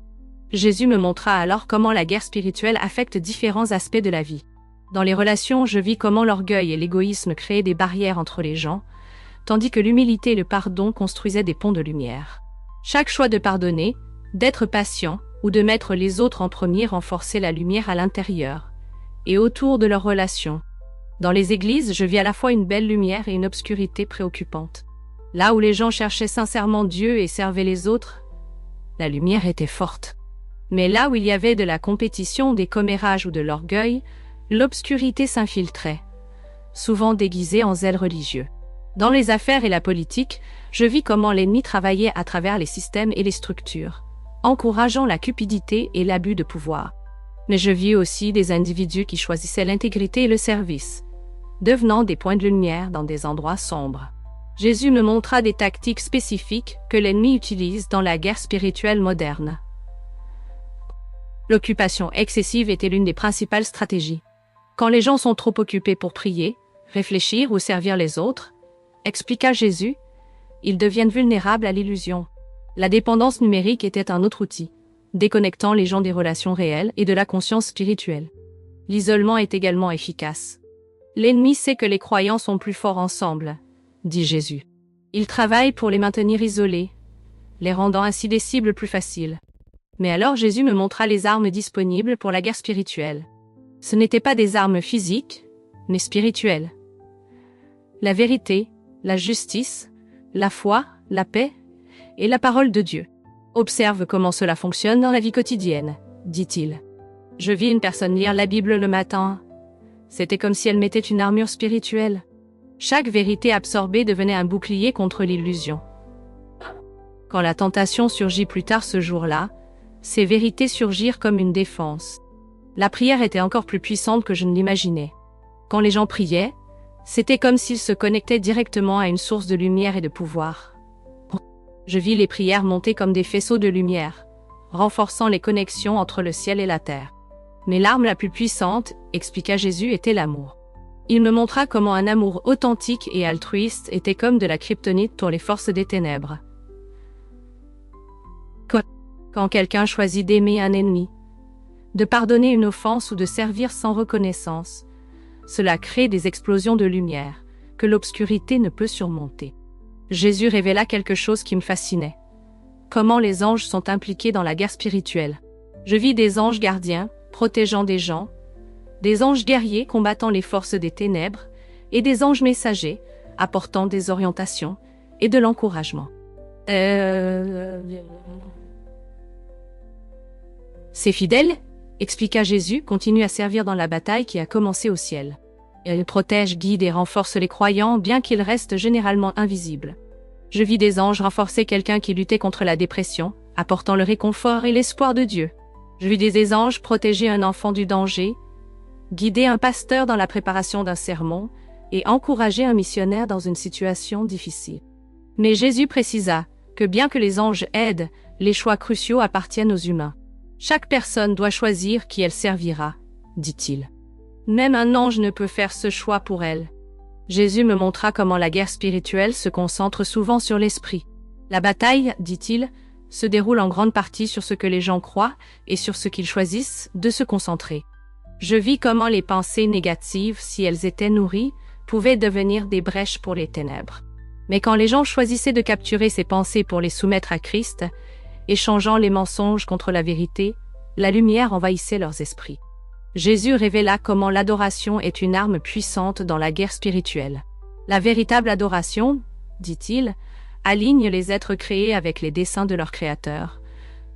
Jésus me montra alors comment la guerre spirituelle affecte différents aspects de la vie. Dans les relations, je vis comment l'orgueil et l'égoïsme créaient des barrières entre les gens, tandis que l'humilité et le pardon construisaient des ponts de lumière. Chaque choix de pardonner, d'être patient ou de mettre les autres en premier renforçait la lumière à l'intérieur et autour de leurs relations. Dans les églises, je vis à la fois une belle lumière et une obscurité préoccupante. Là où les gens cherchaient sincèrement Dieu et servaient les autres, la lumière était forte. Mais là où il y avait de la compétition, des commérages ou de l'orgueil, l'obscurité s'infiltrait, souvent déguisée en zèle religieux. Dans les affaires et la politique, je vis comment l'ennemi travaillait à travers les systèmes et les structures, encourageant la cupidité et l'abus de pouvoir. Mais je vis aussi des individus qui choisissaient l'intégrité et le service, devenant des points de lumière dans des endroits sombres. Jésus me montra des tactiques spécifiques que l'ennemi utilise dans la guerre spirituelle moderne. L'occupation excessive était l'une des principales stratégies. Quand les gens sont trop occupés pour prier, réfléchir ou servir les autres, expliqua Jésus, ils deviennent vulnérables à l'illusion. La dépendance numérique était un autre outil, déconnectant les gens des relations réelles et de la conscience spirituelle. L'isolement est également efficace. L'ennemi sait que les croyants sont plus forts ensemble, dit Jésus. Il travaille pour les maintenir isolés, les rendant ainsi des cibles plus faciles. Mais alors Jésus me montra les armes disponibles pour la guerre spirituelle. Ce n'étaient pas des armes physiques, mais spirituelles. La vérité, la justice, la foi, la paix et la parole de Dieu. Observe comment cela fonctionne dans la vie quotidienne, dit-il. Je vis une personne lire la Bible le matin. C'était comme si elle mettait une armure spirituelle. Chaque vérité absorbée devenait un bouclier contre l'illusion. Quand la tentation surgit plus tard ce jour-là, ces vérités surgirent comme une défense. La prière était encore plus puissante que je ne l'imaginais. Quand les gens priaient, c'était comme s'ils se connectaient directement à une source de lumière et de pouvoir. Je vis les prières monter comme des faisceaux de lumière, renforçant les connexions entre le ciel et la terre. Mais l'arme la plus puissante, expliqua Jésus, était l'amour. Il me montra comment un amour authentique et altruiste était comme de la kryptonite pour les forces des ténèbres. Quand quelqu'un choisit d'aimer un ennemi, de pardonner une offense ou de servir sans reconnaissance, cela crée des explosions de lumière que l'obscurité ne peut surmonter. Jésus révéla quelque chose qui me fascinait. Comment les anges sont impliqués dans la guerre spirituelle. Je vis des anges gardiens, protégeant des gens, des anges guerriers combattant les forces des ténèbres, et des anges messagers, apportant des orientations et de l'encouragement. Ces fidèles, expliqua Jésus, continuent à servir dans la bataille qui a commencé au ciel. Ils protègent, guident et renforcent les croyants, bien qu'ils restent généralement invisibles. Je vis des anges renforcer quelqu'un qui luttait contre la dépression, apportant le réconfort et l'espoir de Dieu. Je vis des anges protéger un enfant du danger, guider un pasteur dans la préparation d'un sermon, et encourager un missionnaire dans une situation difficile. Mais Jésus précisa que bien que les anges aident, les choix cruciaux appartiennent aux humains. Chaque personne doit choisir qui elle servira, dit-il. Même un ange ne peut faire ce choix pour elle. Jésus me montra comment la guerre spirituelle se concentre souvent sur l'esprit. La bataille, dit-il, se déroule en grande partie sur ce que les gens croient et sur ce qu'ils choisissent de se concentrer. Je vis comment les pensées négatives, si elles étaient nourries, pouvaient devenir des brèches pour les ténèbres. Mais quand les gens choisissaient de capturer ces pensées pour les soumettre à Christ, échangeant les mensonges contre la vérité, la lumière envahissait leurs esprits. Jésus révéla comment l'adoration est une arme puissante dans la guerre spirituelle. La véritable adoration, dit-il, aligne les êtres créés avec les desseins de leur Créateur,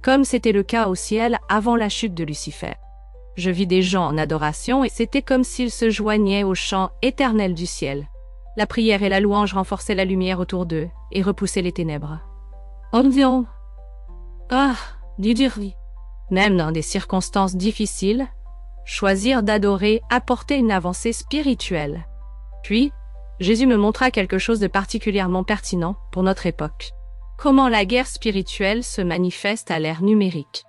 comme c'était le cas au ciel avant la chute de Lucifer. Je vis des gens en adoration et c'était comme s'ils se joignaient au chant éternel du ciel. La prière et la louange renforçaient la lumière autour d'eux et repoussaient les ténèbres. Même dans des circonstances difficiles, choisir d'adorer apportait une avancée spirituelle. Puis, Jésus me montra quelque chose de particulièrement pertinent pour notre époque. Comment la guerre spirituelle se manifeste à l'ère numérique.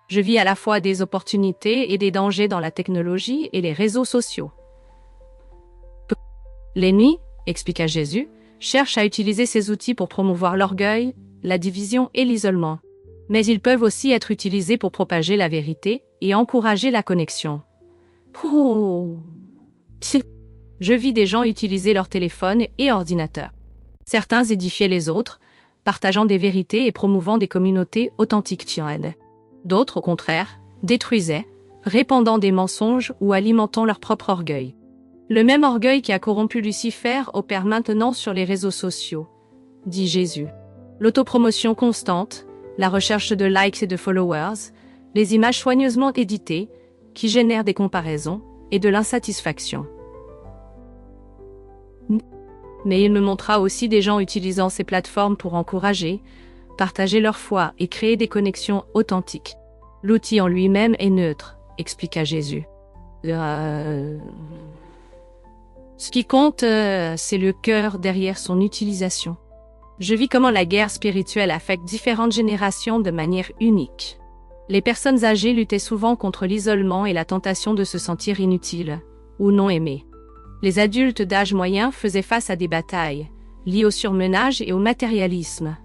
Je vis à la fois des opportunités et des dangers dans la technologie et les réseaux sociaux. L'ennemi, expliqua Jésus, cherche à utiliser ces outils pour promouvoir l'orgueil, la division et l'isolement. Mais ils peuvent aussi être utilisés pour propager la vérité et encourager la connexion. Je vis des gens utiliser leur téléphone et ordinateur. Certains édifiaient les autres, partageant des vérités et promouvant des communautés authentiques. D'autres, au contraire, détruisaient, répandant des mensonges ou alimentant leur propre orgueil. Le même orgueil qui a corrompu Lucifer opère maintenant sur les réseaux sociaux, dit Jésus. L'autopromotion constante, la recherche de likes et de followers, les images soigneusement éditées, qui génèrent des comparaisons et de l'insatisfaction. Mais il me montra aussi des gens utilisant ces plateformes pour encourager, partager leur foi et créer des connexions authentiques. L'outil en lui-même est neutre, expliqua Jésus. Ce qui compte, c'est le cœur derrière son utilisation. Je vis comment la guerre spirituelle affecte différentes générations de manière unique. Les personnes âgées luttaient souvent contre l'isolement et la tentation de se sentir inutiles ou non aimées. Les adultes d'âge moyen faisaient face à des batailles, liées au surmenage et au matérialisme.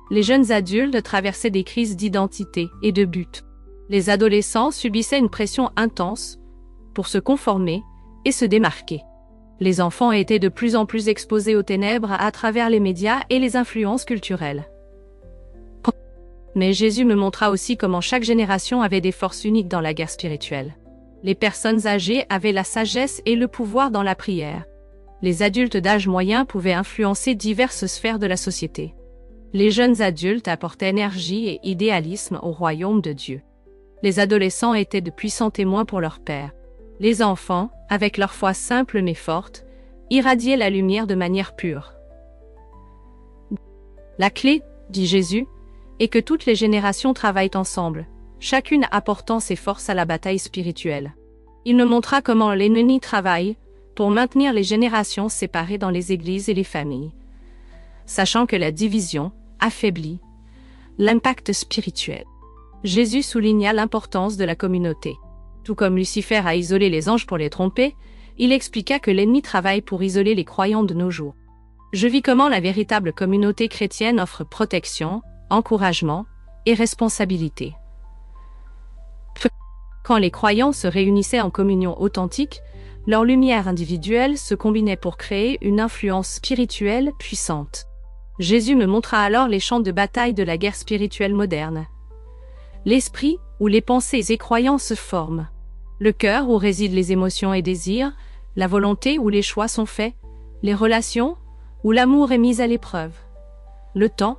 Les jeunes adultes traversaient des crises d'identité et de but. Les adolescents subissaient une pression intense pour se conformer et se démarquer. Les enfants étaient de plus en plus exposés aux ténèbres à travers les médias et les influences culturelles. Mais Jésus me montra aussi comment chaque génération avait des forces uniques dans la guerre spirituelle. Les personnes âgées avaient la sagesse et le pouvoir dans la prière. Les adultes d'âge moyen pouvaient influencer diverses sphères de la société. Les jeunes adultes apportaient énergie et idéalisme au royaume de Dieu. Les adolescents étaient de puissants témoins pour leur père. Les enfants, avec leur foi simple mais forte, irradiaient la lumière de manière pure. La clé, dit Jésus, est que toutes les générations travaillent ensemble, chacune apportant ses forces à la bataille spirituelle. Il me montra comment l'ennemi travaille pour maintenir les générations séparées dans les églises et les familles, sachant que la division affaiblit l'impact spirituel. Jésus souligna l'importance de la communauté. Tout comme Lucifer a isolé les anges pour les tromper, il expliqua que l'ennemi travaille pour isoler les croyants de nos jours. Je vis comment la véritable communauté chrétienne offre protection, encouragement et responsabilité. Quand les croyants se réunissaient en communion authentique, leur lumière individuelle se combinait pour créer une influence spirituelle puissante. Jésus me montra alors les champs de bataille de la guerre spirituelle moderne. L'esprit, où les pensées et croyances se forment. Le cœur, où résident les émotions et désirs. La volonté, où les choix sont faits. Les relations, où l'amour est mis à l'épreuve. Le temps,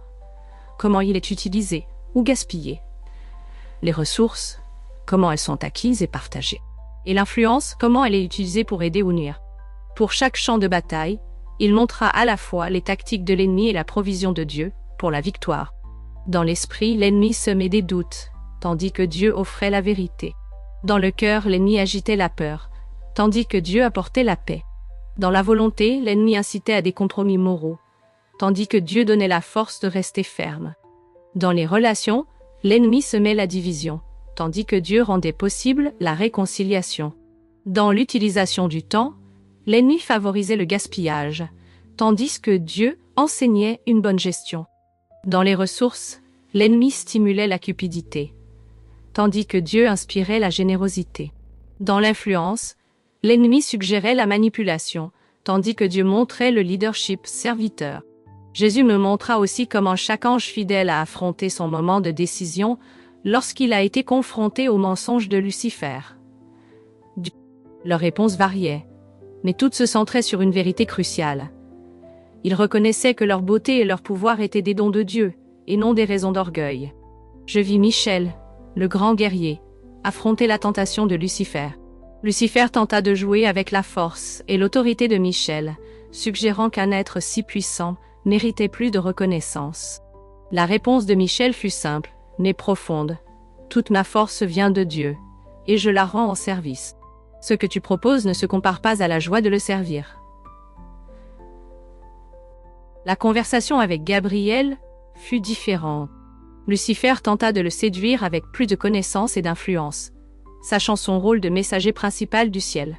comment il est utilisé ou gaspillé. Les ressources, comment elles sont acquises et partagées. Et l'influence, comment elle est utilisée pour aider ou nuire. Pour chaque champ de bataille, il montra à la fois les tactiques de l'ennemi et la provision de Dieu pour la victoire. Dans l'esprit, l'ennemi semait des doutes, tandis que Dieu offrait la vérité. Dans le cœur, l'ennemi agitait la peur, tandis que Dieu apportait la paix. Dans la volonté, l'ennemi incitait à des compromis moraux, tandis que Dieu donnait la force de rester ferme. Dans les relations, l'ennemi semait la division, tandis que Dieu rendait possible la réconciliation. Dans l'utilisation du temps, l'ennemi favorisait le gaspillage, tandis que Dieu enseignait une bonne gestion. Dans les ressources, l'ennemi stimulait la cupidité, tandis que Dieu inspirait la générosité. Dans l'influence, l'ennemi suggérait la manipulation, tandis que Dieu montrait le leadership serviteur. Jésus me montra aussi comment chaque ange fidèle a affronté son moment de décision lorsqu'il a été confronté au mensonge de Lucifer. Leurs réponses variaient, mais toutes se centraient sur une vérité cruciale. Ils reconnaissaient que leur beauté et leur pouvoir étaient des dons de Dieu, et non des raisons d'orgueil. Je vis Michel, le grand guerrier, affronter la tentation de Lucifer. Lucifer tenta de jouer avec la force et l'autorité de Michel, suggérant qu'un être si puissant méritait plus de reconnaissance. La réponse de Michel fut simple, mais profonde. Toute ma force vient de Dieu, et je la rends en service. Ce que tu proposes ne se compare pas à la joie de le servir. La conversation avec Gabriel fut différente. Lucifer tenta de le séduire avec plus de connaissances et d'influence, sachant son rôle de messager principal du ciel.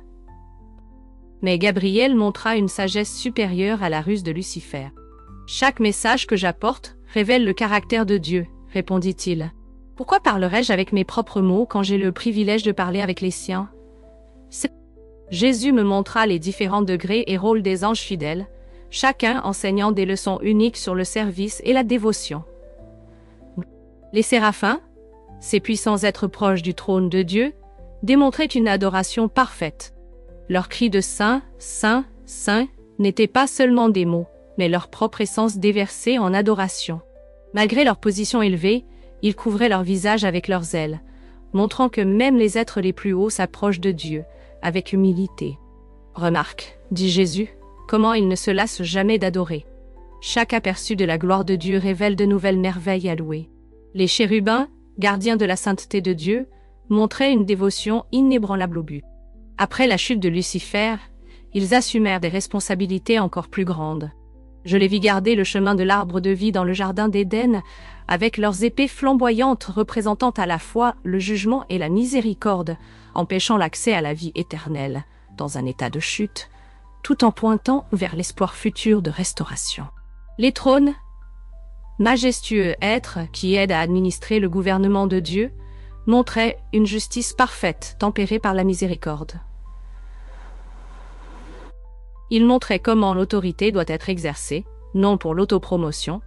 Mais Gabriel montra une sagesse supérieure à la ruse de Lucifer. « Chaque message que j'apporte révèle le caractère de Dieu, répondit-il. Pourquoi parlerais-je avec mes propres mots quand j'ai le privilège de parler avec les siens? Jésus me montra les différents degrés et rôles des anges fidèles, chacun enseignant des leçons uniques sur le service et la dévotion. Les séraphins, ces puissants êtres proches du trône de Dieu, démontraient une adoration parfaite. Leurs cris de « Saint, Saint, Saint » n'étaient pas seulement des mots, mais leur propre essence déversée en adoration. Malgré leur position élevée, ils couvraient leur visage avec leurs ailes, montrant que même les êtres les plus hauts s'approchent de Dieu, avec humilité. Remarque, dit Jésus, comment ils ne se lassent jamais d'adorer. Chaque aperçu de la gloire de Dieu révèle de nouvelles merveilles à louer. Les chérubins, gardiens de la sainteté de Dieu, montraient une dévotion inébranlable au but. Après la chute de Lucifer, ils assumèrent des responsabilités encore plus grandes. Je les vis garder le chemin de l'arbre de vie dans le jardin d'Éden, avec leurs épées flamboyantes représentant à la fois le jugement et la miséricorde, empêchant l'accès à la vie éternelle, dans un état de chute, tout en pointant vers l'espoir futur de restauration. Les trônes, majestueux êtres qui aident à administrer le gouvernement de Dieu, montraient une justice parfaite tempérée par la miséricorde. Ils montraient comment l'autorité doit être exercée, non pour l'autopromotion,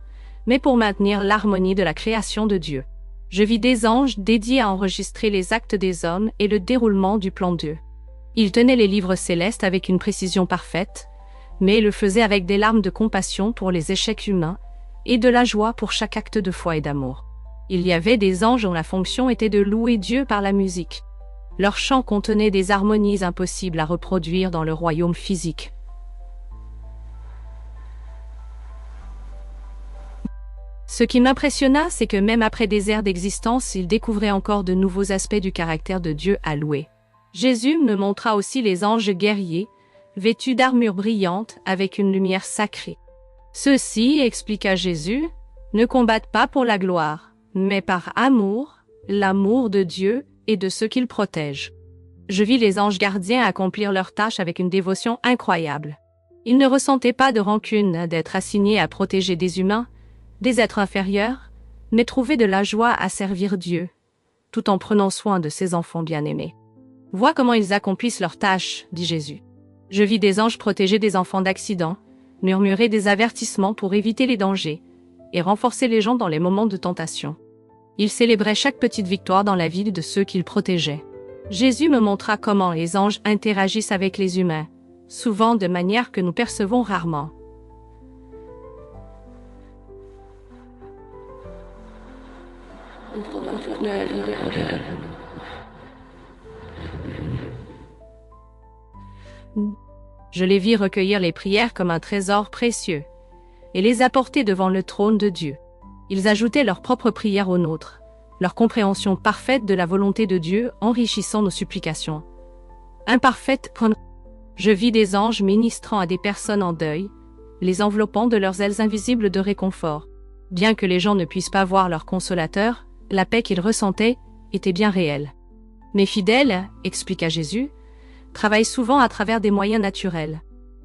mais pour maintenir l'harmonie de la création de Dieu. Je vis des anges dédiés à enregistrer les actes des hommes et le déroulement du plan de Dieu. Ils tenaient les livres célestes avec une précision parfaite, mais le faisaient avec des larmes de compassion pour les échecs humains et de la joie pour chaque acte de foi et d'amour. Il y avait des anges dont la fonction était de louer Dieu par la musique. Leurs chants contenaient des harmonies impossibles à reproduire dans le royaume physique. Ce qui m'impressionna, c'est que même après des ères d'existence, ils découvraient encore de nouveaux aspects du caractère de Dieu à louer. Jésus me montra aussi les anges guerriers, vêtus d'armures brillantes avec une lumière sacrée. Ceux-ci, expliqua Jésus, ne combattent pas pour la gloire, mais par amour, l'amour de Dieu et de ceux qu'il protège. Je vis les anges gardiens accomplir leur tâche avec une dévotion incroyable. Ils ne ressentaient pas de rancune d'être assignés à protéger des humains, des êtres inférieurs, mais trouvaient de la joie à servir Dieu, tout en prenant soin de ses enfants bien-aimés. Vois comment ils accomplissent leur tâche, dit Jésus. Je vis des anges protéger des enfants d'accidents, murmurer des avertissements pour éviter les dangers, et renforcer les gens dans les moments de tentation. Ils célébraient chaque petite victoire dans la vie de ceux qu'ils protégeaient. Jésus me montra comment les anges interagissent avec les humains, souvent de manière que nous percevons rarement. Je les vis recueillir les prières comme un trésor précieux et les apporter devant le trône de Dieu. Ils ajoutaient leurs propres prières aux nôtres, leur compréhension parfaite de la volonté de Dieu enrichissant nos supplications. imparfaite. Je vis des anges ministrant à des personnes en deuil, les enveloppant de leurs ailes invisibles de réconfort. Bien que les gens ne puissent pas voir leur consolateur, la paix qu'ils ressentaient était bien réelle. Mes fidèles, expliqua Jésus, travaillent souvent à travers des moyens naturels.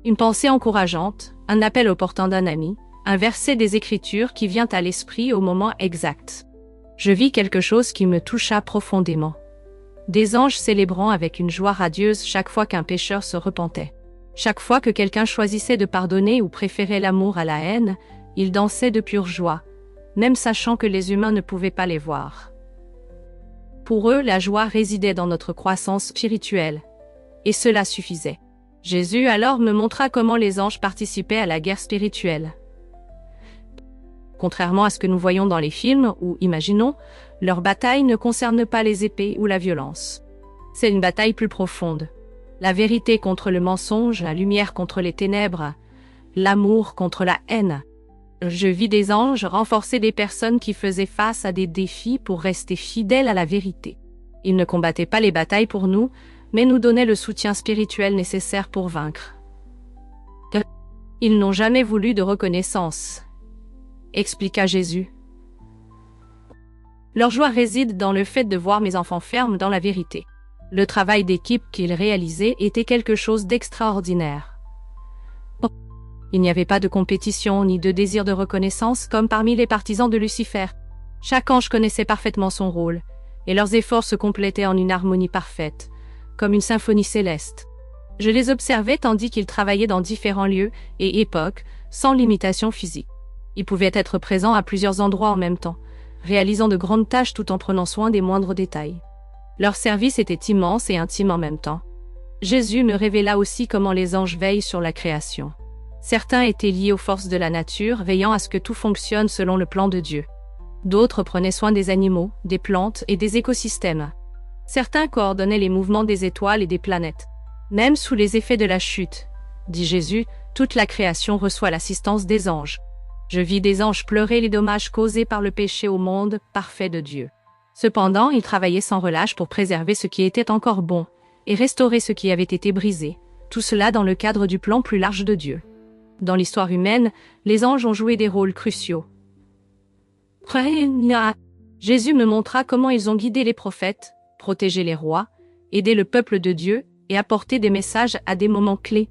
Une pensée encourageante, un appel opportun d'un ami, un verset des Écritures qui vient à l'esprit au moment exact. Je vis quelque chose qui me toucha profondément. Des anges célébrant avec une joie radieuse chaque fois qu'un pécheur se repentait. Chaque fois que quelqu'un choisissait de pardonner ou préférait l'amour à la haine, ils dansaient de pure joie, même sachant que les humains ne pouvaient pas les voir. Pour eux, la joie résidait dans notre croissance spirituelle. Et cela suffisait. Jésus alors me montra comment les anges participaient à la guerre spirituelle. Contrairement à ce que nous voyons dans les films ou imaginons, leur bataille ne concerne pas les épées ou la violence. C'est une bataille plus profonde. La vérité contre le mensonge, la lumière contre les ténèbres, l'amour contre la haine. Je vis des anges renforcer des personnes qui faisaient face à des défis pour rester fidèles à la vérité. Ils ne combattaient pas les batailles pour nous, mais nous donnaient le soutien spirituel nécessaire pour vaincre. Ils n'ont jamais voulu de reconnaissance, expliqua Jésus. Leur joie réside dans le fait de voir mes enfants fermes dans la vérité. Le travail d'équipe qu'ils réalisaient était quelque chose d'extraordinaire. Il n'y avait pas de compétition ni de désir de reconnaissance comme parmi les partisans de Lucifer. Chaque ange connaissait parfaitement son rôle, et leurs efforts se complétaient en une harmonie parfaite, comme une symphonie céleste. Je les observais tandis qu'ils travaillaient dans différents lieux et époques, sans limitation physique. Ils pouvaient être présents à plusieurs endroits en même temps, réalisant de grandes tâches tout en prenant soin des moindres détails. Leur service était immense et intime en même temps. Jésus me révéla aussi comment les anges veillent sur la création. Certains étaient liés aux forces de la nature, veillant à ce que tout fonctionne selon le plan de Dieu. D'autres prenaient soin des animaux, des plantes et des écosystèmes. Certains coordonnaient les mouvements des étoiles et des planètes. Même sous les effets de la chute, dit Jésus, toute la création reçoit l'assistance des anges. Je vis des anges pleurer les dommages causés par le péché au monde parfait de Dieu. Cependant, ils travaillaient sans relâche pour préserver ce qui était encore bon et restaurer ce qui avait été brisé, tout cela dans le cadre du plan plus large de Dieu. Dans l'histoire humaine, les anges ont joué des rôles cruciaux. Jésus me montra comment ils ont guidé les prophètes, protégé les rois, aidé le peuple de Dieu et apporté des messages à des moments clés.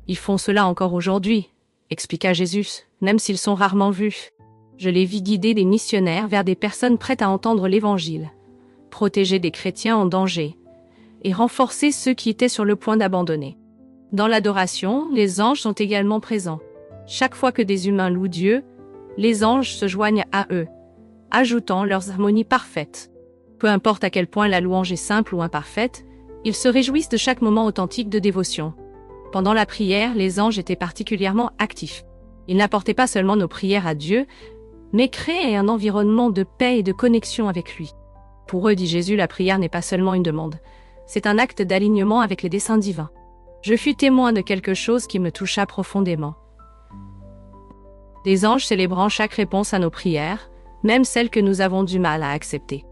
Ils font cela encore aujourd'hui, expliqua Jésus, même s'ils sont rarement vus. Je les vis guider des missionnaires vers des personnes prêtes à entendre l'Évangile, protéger des chrétiens en danger, et renforcer ceux qui étaient sur le point d'abandonner. Dans l'adoration, les anges sont également présents. Chaque fois que des humains louent Dieu, les anges se joignent à eux, ajoutant leurs harmonies parfaites. Peu importe à quel point la louange est simple ou imparfaite, ils se réjouissent de chaque moment authentique de dévotion. Pendant la prière, les anges étaient particulièrement actifs. Ils n'apportaient pas seulement nos prières à Dieu, mais créaient un environnement de paix et de connexion avec lui. Pour eux, dit Jésus, la prière n'est pas seulement une demande, c'est un acte d'alignement avec les desseins divins. Je fus témoin de quelque chose qui me toucha profondément. Des anges célébrant chaque réponse à nos prières, même celles que nous avons du mal à accepter.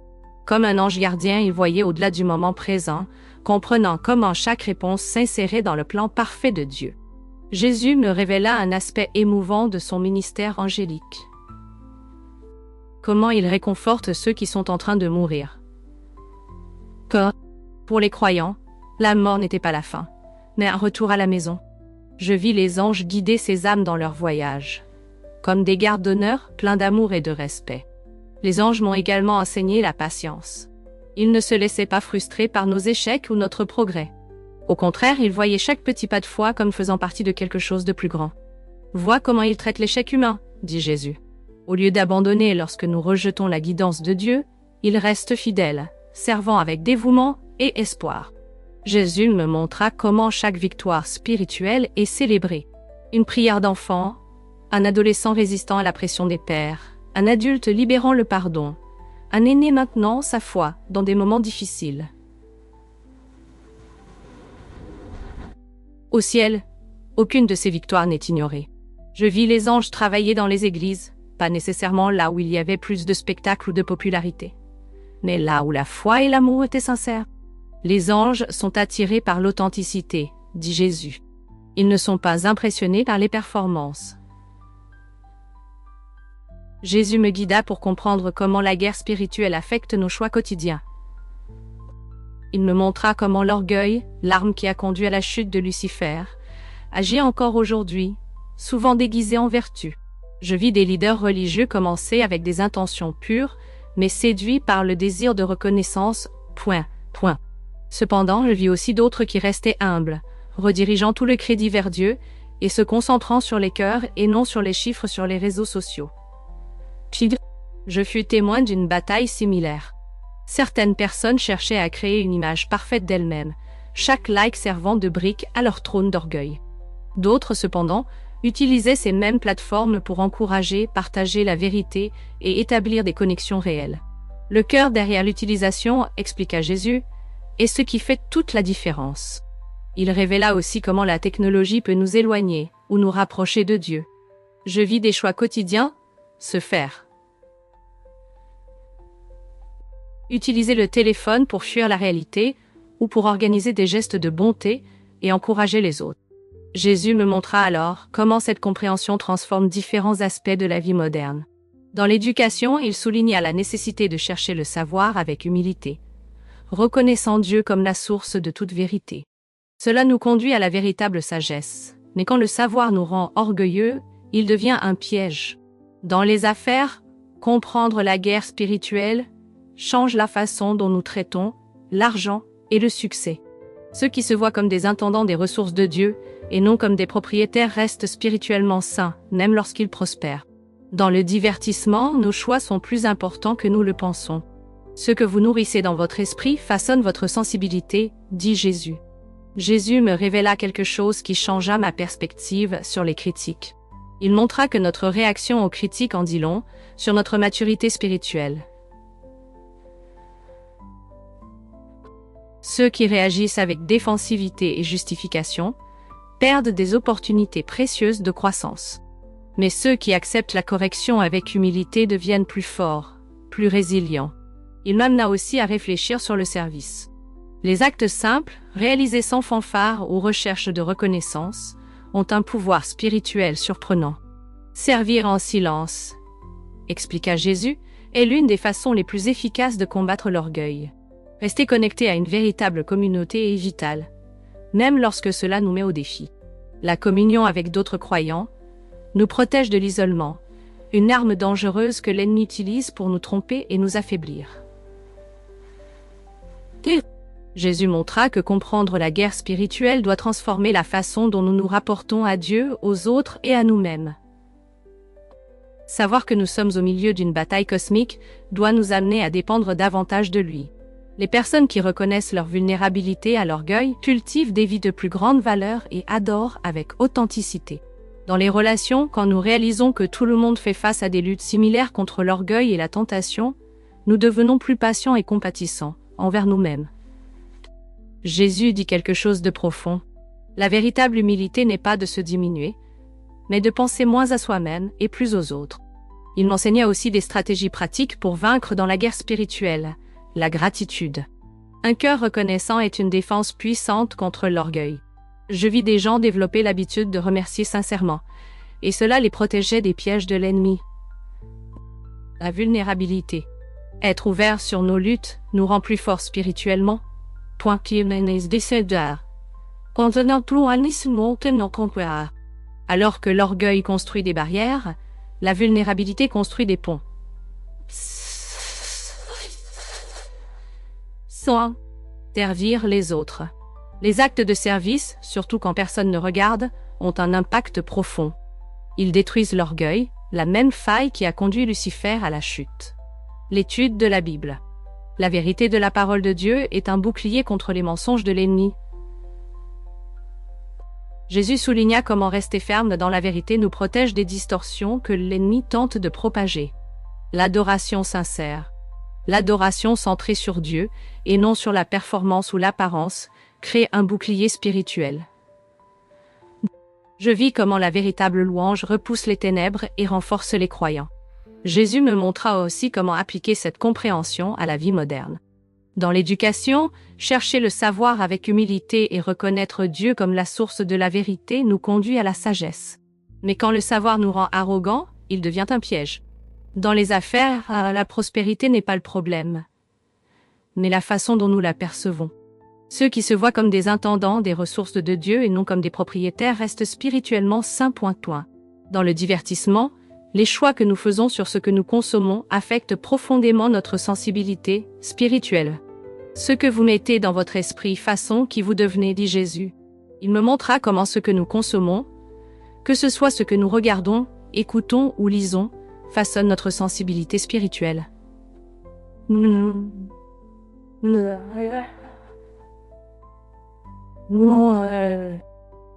Comme un ange gardien, il voyait au-delà du moment présent, comprenant comment chaque réponse s'insérait dans le plan parfait de Dieu. Jésus me révéla un aspect émouvant de son ministère angélique. Comment il réconforte ceux qui sont en train de mourir. Pour les croyants, la mort n'était pas la fin, mais un retour à la maison. Je vis les anges guider ces âmes dans leur voyage, comme des gardes d'honneur pleins d'amour et de respect. Les anges m'ont également enseigné la patience. Ils ne se laissaient pas frustrer par nos échecs ou notre progrès. Au contraire, ils voyaient chaque petit pas de foi comme faisant partie de quelque chose de plus grand. Vois comment ils traitent l'échec humain, dit Jésus. Au lieu d'abandonner lorsque nous rejetons la guidance de Dieu, ils restent fidèles, servant avec dévouement et espoir. Jésus me montra comment chaque victoire spirituelle est célébrée. Une prière d'enfant, un adolescent résistant à la pression des pères, un adulte libérant le pardon, un aîné maintenant sa foi dans des moments difficiles. Au ciel, aucune de ces victoires n'est ignorée. Je vis les anges travailler dans les églises, pas nécessairement là où il y avait plus de spectacles ou de popularité, mais là où la foi et l'amour étaient sincères. Les anges sont attirés par l'authenticité, dit Jésus. Ils ne sont pas impressionnés par les performances. Jésus me guida pour comprendre comment la guerre spirituelle affecte nos choix quotidiens. Il me montra comment l'orgueil, l'arme qui a conduit à la chute de Lucifer, agit encore aujourd'hui, souvent déguisé en vertu. Je vis des leaders religieux commencer avec des intentions pures, mais séduits par le désir de reconnaissance, point. Cependant, je vis aussi d'autres qui restaient humbles, redirigeant tout le crédit vers Dieu et se concentrant sur les cœurs et non sur les chiffres sur les réseaux sociaux. Je fus témoin d'une bataille similaire. Certaines personnes cherchaient à créer une image parfaite d'elles-mêmes, chaque like servant de brique à leur trône d'orgueil. D'autres, cependant, utilisaient ces mêmes plateformes pour encourager, partager la vérité et établir des connexions réelles. Le cœur derrière l'utilisation, expliqua Jésus, est ce qui fait toute la différence. Il révéla aussi comment la technologie peut nous éloigner ou nous rapprocher de Dieu. Je vis des choix quotidiens se faire. Utiliser le téléphone pour fuir la réalité ou pour organiser des gestes de bonté et encourager les autres. Jésus me montra alors comment cette compréhension transforme différents aspects de la vie moderne. Dans l'éducation, il souligna la nécessité de chercher le savoir avec humilité, reconnaissant Dieu comme la source de toute vérité. Cela nous conduit à la véritable sagesse, mais quand le savoir nous rend orgueilleux, il devient un piège. Dans les affaires, comprendre la guerre spirituelle change la façon dont nous traitons l'argent et le succès. Ceux qui se voient comme des intendants des ressources de Dieu et non comme des propriétaires restent spirituellement sains, même lorsqu'ils prospèrent. Dans le divertissement, nos choix sont plus importants que nous le pensons. Ce que vous nourrissez dans votre esprit façonne votre sensibilité, dit Jésus. Jésus me révéla quelque chose qui changea ma perspective sur les critiques. Il montra que notre réaction aux critiques en dit long sur notre maturité spirituelle. Ceux qui réagissent avec défensivité et justification perdent des opportunités précieuses de croissance. Mais ceux qui acceptent la correction avec humilité deviennent plus forts, plus résilients. Il m'amena aussi à réfléchir sur le service. Les actes simples, réalisés sans fanfare ou recherche de reconnaissance, ont un pouvoir spirituel surprenant. Servir en silence, expliqua Jésus, est l'une des façons les plus efficaces de combattre l'orgueil. Rester connecté à une véritable communauté est vital, même lorsque cela nous met au défi. La communion avec d'autres croyants nous protège de l'isolement, une arme dangereuse que l'ennemi utilise pour nous tromper et nous affaiblir. Jésus montra que comprendre la guerre spirituelle doit transformer la façon dont nous nous rapportons à Dieu, aux autres et à nous-mêmes. Savoir que nous sommes au milieu d'une bataille cosmique doit nous amener à dépendre davantage de lui. Les personnes qui reconnaissent leur vulnérabilité à l'orgueil cultivent des vies de plus grande valeur et adorent avec authenticité. Dans les relations, quand nous réalisons que tout le monde fait face à des luttes similaires contre l'orgueil et la tentation, nous devenons plus patients et compatissants envers nous-mêmes. Jésus dit quelque chose de profond. La véritable humilité n'est pas de se diminuer, mais de penser moins à soi-même et plus aux autres. Il m'enseigna aussi des stratégies pratiques pour vaincre dans la guerre spirituelle. La gratitude. Un cœur reconnaissant est une défense puissante contre l'orgueil. Je vis des gens développer l'habitude de remercier sincèrement, et cela les protégeait des pièges de l'ennemi. La vulnérabilité. Être ouvert sur nos luttes nous rend plus forts spirituellement. Alors que l'orgueil construit des barrières, la vulnérabilité construit des ponts. Servir les autres. Les actes de service, surtout quand personne ne regarde, ont un impact profond. Ils détruisent l'orgueil, la même faille qui a conduit Lucifer à la chute. L'étude de la Bible. La vérité de la parole de Dieu est un bouclier contre les mensonges de l'ennemi. Jésus souligna comment rester ferme dans la vérité nous protège des distorsions que l'ennemi tente de propager. L'adoration sincère. L'adoration centrée sur Dieu, et non sur la performance ou l'apparence, crée un bouclier spirituel. Je vis comment la véritable louange repousse les ténèbres et renforce les croyants. Jésus me montra aussi comment appliquer cette compréhension à la vie moderne. Dans l'éducation, chercher le savoir avec humilité et reconnaître Dieu comme la source de la vérité nous conduit à la sagesse. Mais quand le savoir nous rend arrogants, il devient un piège. Dans les affaires, la prospérité n'est pas le problème, mais la façon dont nous la percevons. Ceux qui se voient comme des intendants des ressources de Dieu et non comme des propriétaires restent spirituellement sains. Dans le divertissement, les choix que nous faisons sur ce que nous consommons affectent profondément notre sensibilité spirituelle. Ce que vous mettez dans votre esprit façon qui vous devenez, dit Jésus. Il me montra comment ce que nous consommons, que ce soit ce que nous regardons, écoutons ou lisons, façonne notre sensibilité spirituelle.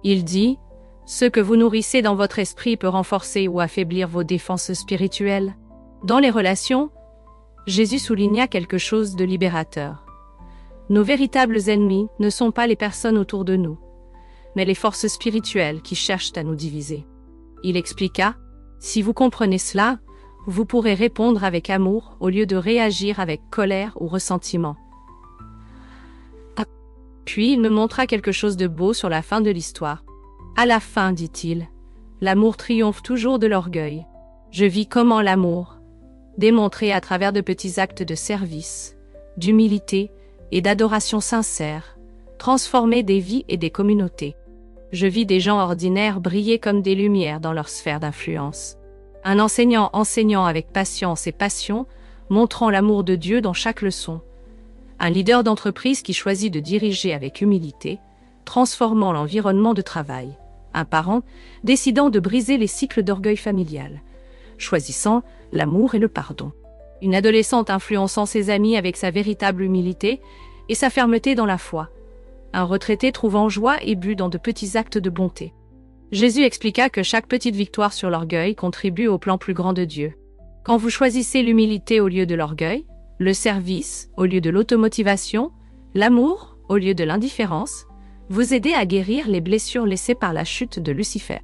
Il dit, ce que vous nourrissez dans votre esprit peut renforcer ou affaiblir vos défenses spirituelles. Dans les relations, Jésus souligna quelque chose de libérateur. Nos véritables ennemis ne sont pas les personnes autour de nous, mais les forces spirituelles qui cherchent à nous diviser. Il expliqua, si vous comprenez cela, vous pourrez répondre avec amour au lieu de réagir avec colère ou ressentiment. Puis il me montra quelque chose de beau sur la fin de l'histoire. À la fin, dit-il, l'amour triomphe toujours de l'orgueil. Je vis comment l'amour, démontré à travers de petits actes de service, d'humilité et d'adoration sincère, transformait des vies et des communautés. Je vis des gens ordinaires briller comme des lumières dans leur sphère d'influence. Un enseignant enseignant avec patience et passion, montrant l'amour de Dieu dans chaque leçon. Un leader d'entreprise qui choisit de diriger avec humilité, transformant l'environnement de travail. Un parent décidant de briser les cycles d'orgueil familial, choisissant l'amour et le pardon. Une adolescente influençant ses amis avec sa véritable humilité et sa fermeté dans la foi. Un retraité trouvant joie et but dans de petits actes de bonté. Jésus expliqua que chaque petite victoire sur l'orgueil contribue au plan plus grand de Dieu. Quand vous choisissez l'humilité au lieu de l'orgueil, le service au lieu de l'automotivation, l'amour au lieu de l'indifférence, vous aidez à guérir les blessures laissées par la chute de Lucifer.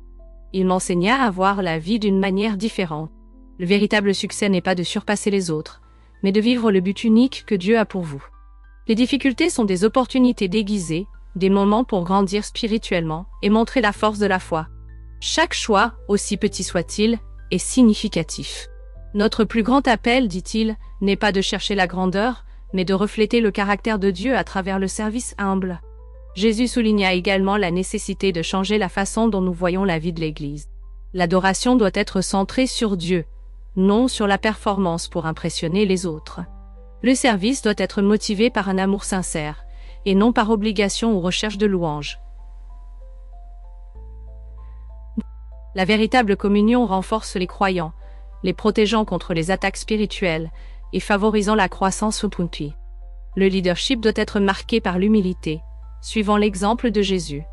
Il m'enseigna à voir la vie d'une manière différente. Le véritable succès n'est pas de surpasser les autres, mais de vivre le but unique que Dieu a pour vous. Les difficultés sont des opportunités déguisées, des moments pour grandir spirituellement et montrer la force de la foi. Chaque choix, aussi petit soit-il, est significatif. Notre plus grand appel, dit-il, n'est pas de chercher la grandeur, mais de refléter le caractère de Dieu à travers le service humble. Jésus souligna également la nécessité de changer la façon dont nous voyons la vie de l'Église. L'adoration doit être centrée sur Dieu, non sur la performance pour impressionner les autres. Le service doit être motivé par un amour sincère, et non par obligation ou recherche de louange. La véritable communion renforce les croyants, les protégeant contre les attaques spirituelles et favorisant la croissance au punti. Le leadership doit être marqué par l'humilité, suivant l'exemple de Jésus,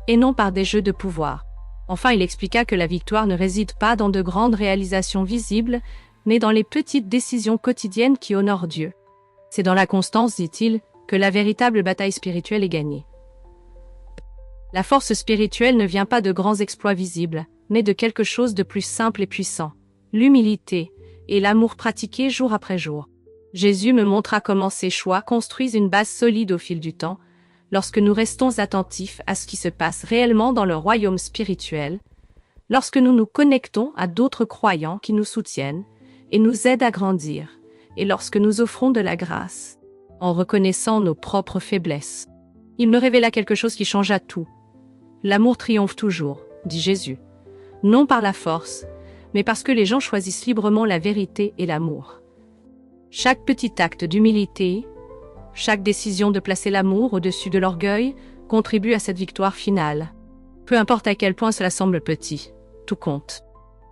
et non par des jeux de pouvoir. Enfin, il expliqua que la victoire ne réside pas dans de grandes réalisations visibles, mais dans les petites décisions quotidiennes qui honorent Dieu. C'est dans la constance, dit-il, que la véritable bataille spirituelle est gagnée. La force spirituelle ne vient pas de grands exploits visibles, mais de quelque chose de plus simple et puissant, l'humilité et l'amour pratiqué jour après jour. Jésus me montra comment ces choix construisent une base solide au fil du temps, lorsque nous restons attentifs à ce qui se passe réellement dans le royaume spirituel, lorsque nous nous connectons à d'autres croyants qui nous soutiennent et nous aident à grandir, et lorsque nous offrons de la grâce, en reconnaissant nos propres faiblesses. Il me révéla quelque chose qui changea tout. L'amour triomphe toujours, dit Jésus. Non par la force, mais parce que les gens choisissent librement la vérité et l'amour. Chaque petit acte d'humilité, chaque décision de placer l'amour au-dessus de l'orgueil, contribue à cette victoire finale. Peu importe à quel point cela semble petit, tout compte.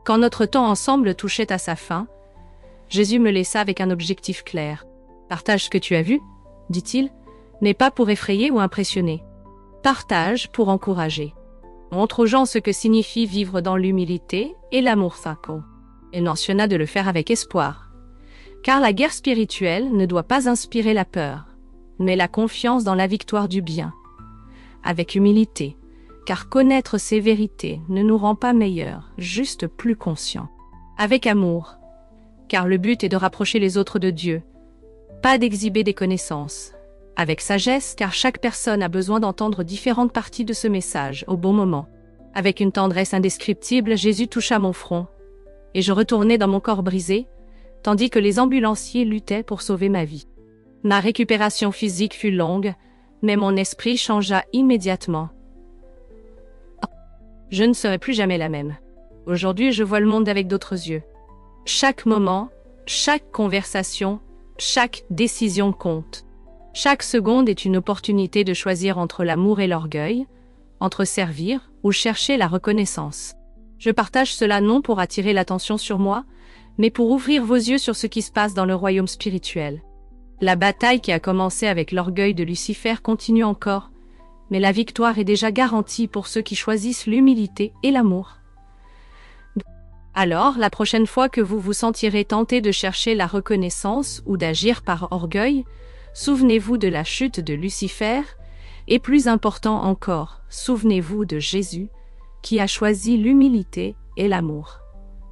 Quand notre temps ensemble touchait à sa fin, Jésus me laissa avec un objectif clair. Partage ce que tu as vu, dit-il, n'est pas pour effrayer ou impressionner. Partage pour encourager. Montre aux gens ce que signifie vivre dans l'humilité et l'amour sacré. Il mentionna de le faire avec espoir. Car la guerre spirituelle ne doit pas inspirer la peur, mais la confiance dans la victoire du bien. Avec humilité, car connaître ces vérités ne nous rend pas meilleurs, juste plus conscients. Avec amour, car le but est de rapprocher les autres de Dieu, Pas d'exhiber des connaissances. Avec sagesse, car chaque personne a besoin d'entendre différentes parties de ce message au bon moment. Avec une tendresse indescriptible, Jésus toucha mon front, et je retournai dans mon corps brisé, tandis que les ambulanciers luttaient pour sauver ma vie. Ma récupération physique fut longue, mais mon esprit changea immédiatement. Je ne serai plus jamais la même. Aujourd'hui, je vois le monde avec d'autres yeux. Chaque moment, chaque conversation, chaque décision compte. Chaque seconde est une opportunité de choisir entre l'amour et l'orgueil, entre servir ou chercher la reconnaissance. Je partage cela non pour attirer l'attention sur moi, mais pour ouvrir vos yeux sur ce qui se passe dans le royaume spirituel. La bataille qui a commencé avec l'orgueil de Lucifer continue encore, mais la victoire est déjà garantie pour ceux qui choisissent l'humilité et l'amour. Alors, la prochaine fois que vous vous sentirez tenté de chercher la reconnaissance ou d'agir par orgueil, souvenez-vous de la chute de Lucifer, et plus important encore, souvenez-vous de Jésus, qui a choisi l'humilité et l'amour,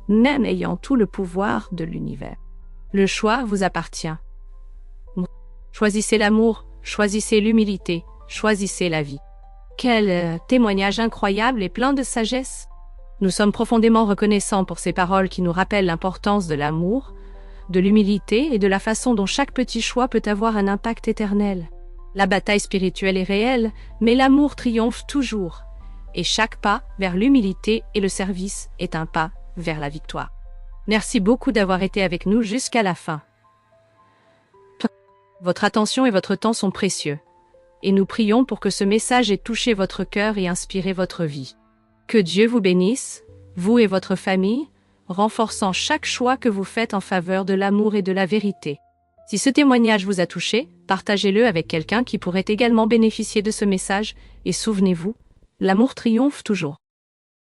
même ayant tout le pouvoir de l'univers. Le choix vous appartient. Choisissez l'amour, choisissez l'humilité, choisissez la vie. Quel témoignage incroyable et plein de sagesse! Nous sommes profondément reconnaissants pour ces paroles qui nous rappellent l'importance de l'amour, de l'humilité et de la façon dont chaque petit choix peut avoir un impact éternel. La bataille spirituelle est réelle, mais l'amour triomphe toujours. Et chaque pas vers l'humilité et le service est un pas vers la victoire. Merci beaucoup d'avoir été avec nous jusqu'à la fin. Votre attention et votre temps sont précieux. Et nous prions pour que ce message ait touché votre cœur et inspiré votre vie. Que Dieu vous bénisse, vous et votre famille, renforçant chaque choix que vous faites en faveur de l'amour et de la vérité. Si ce témoignage vous a touché, partagez-le avec quelqu'un qui pourrait également bénéficier de ce message, et souvenez-vous, l'amour triomphe toujours.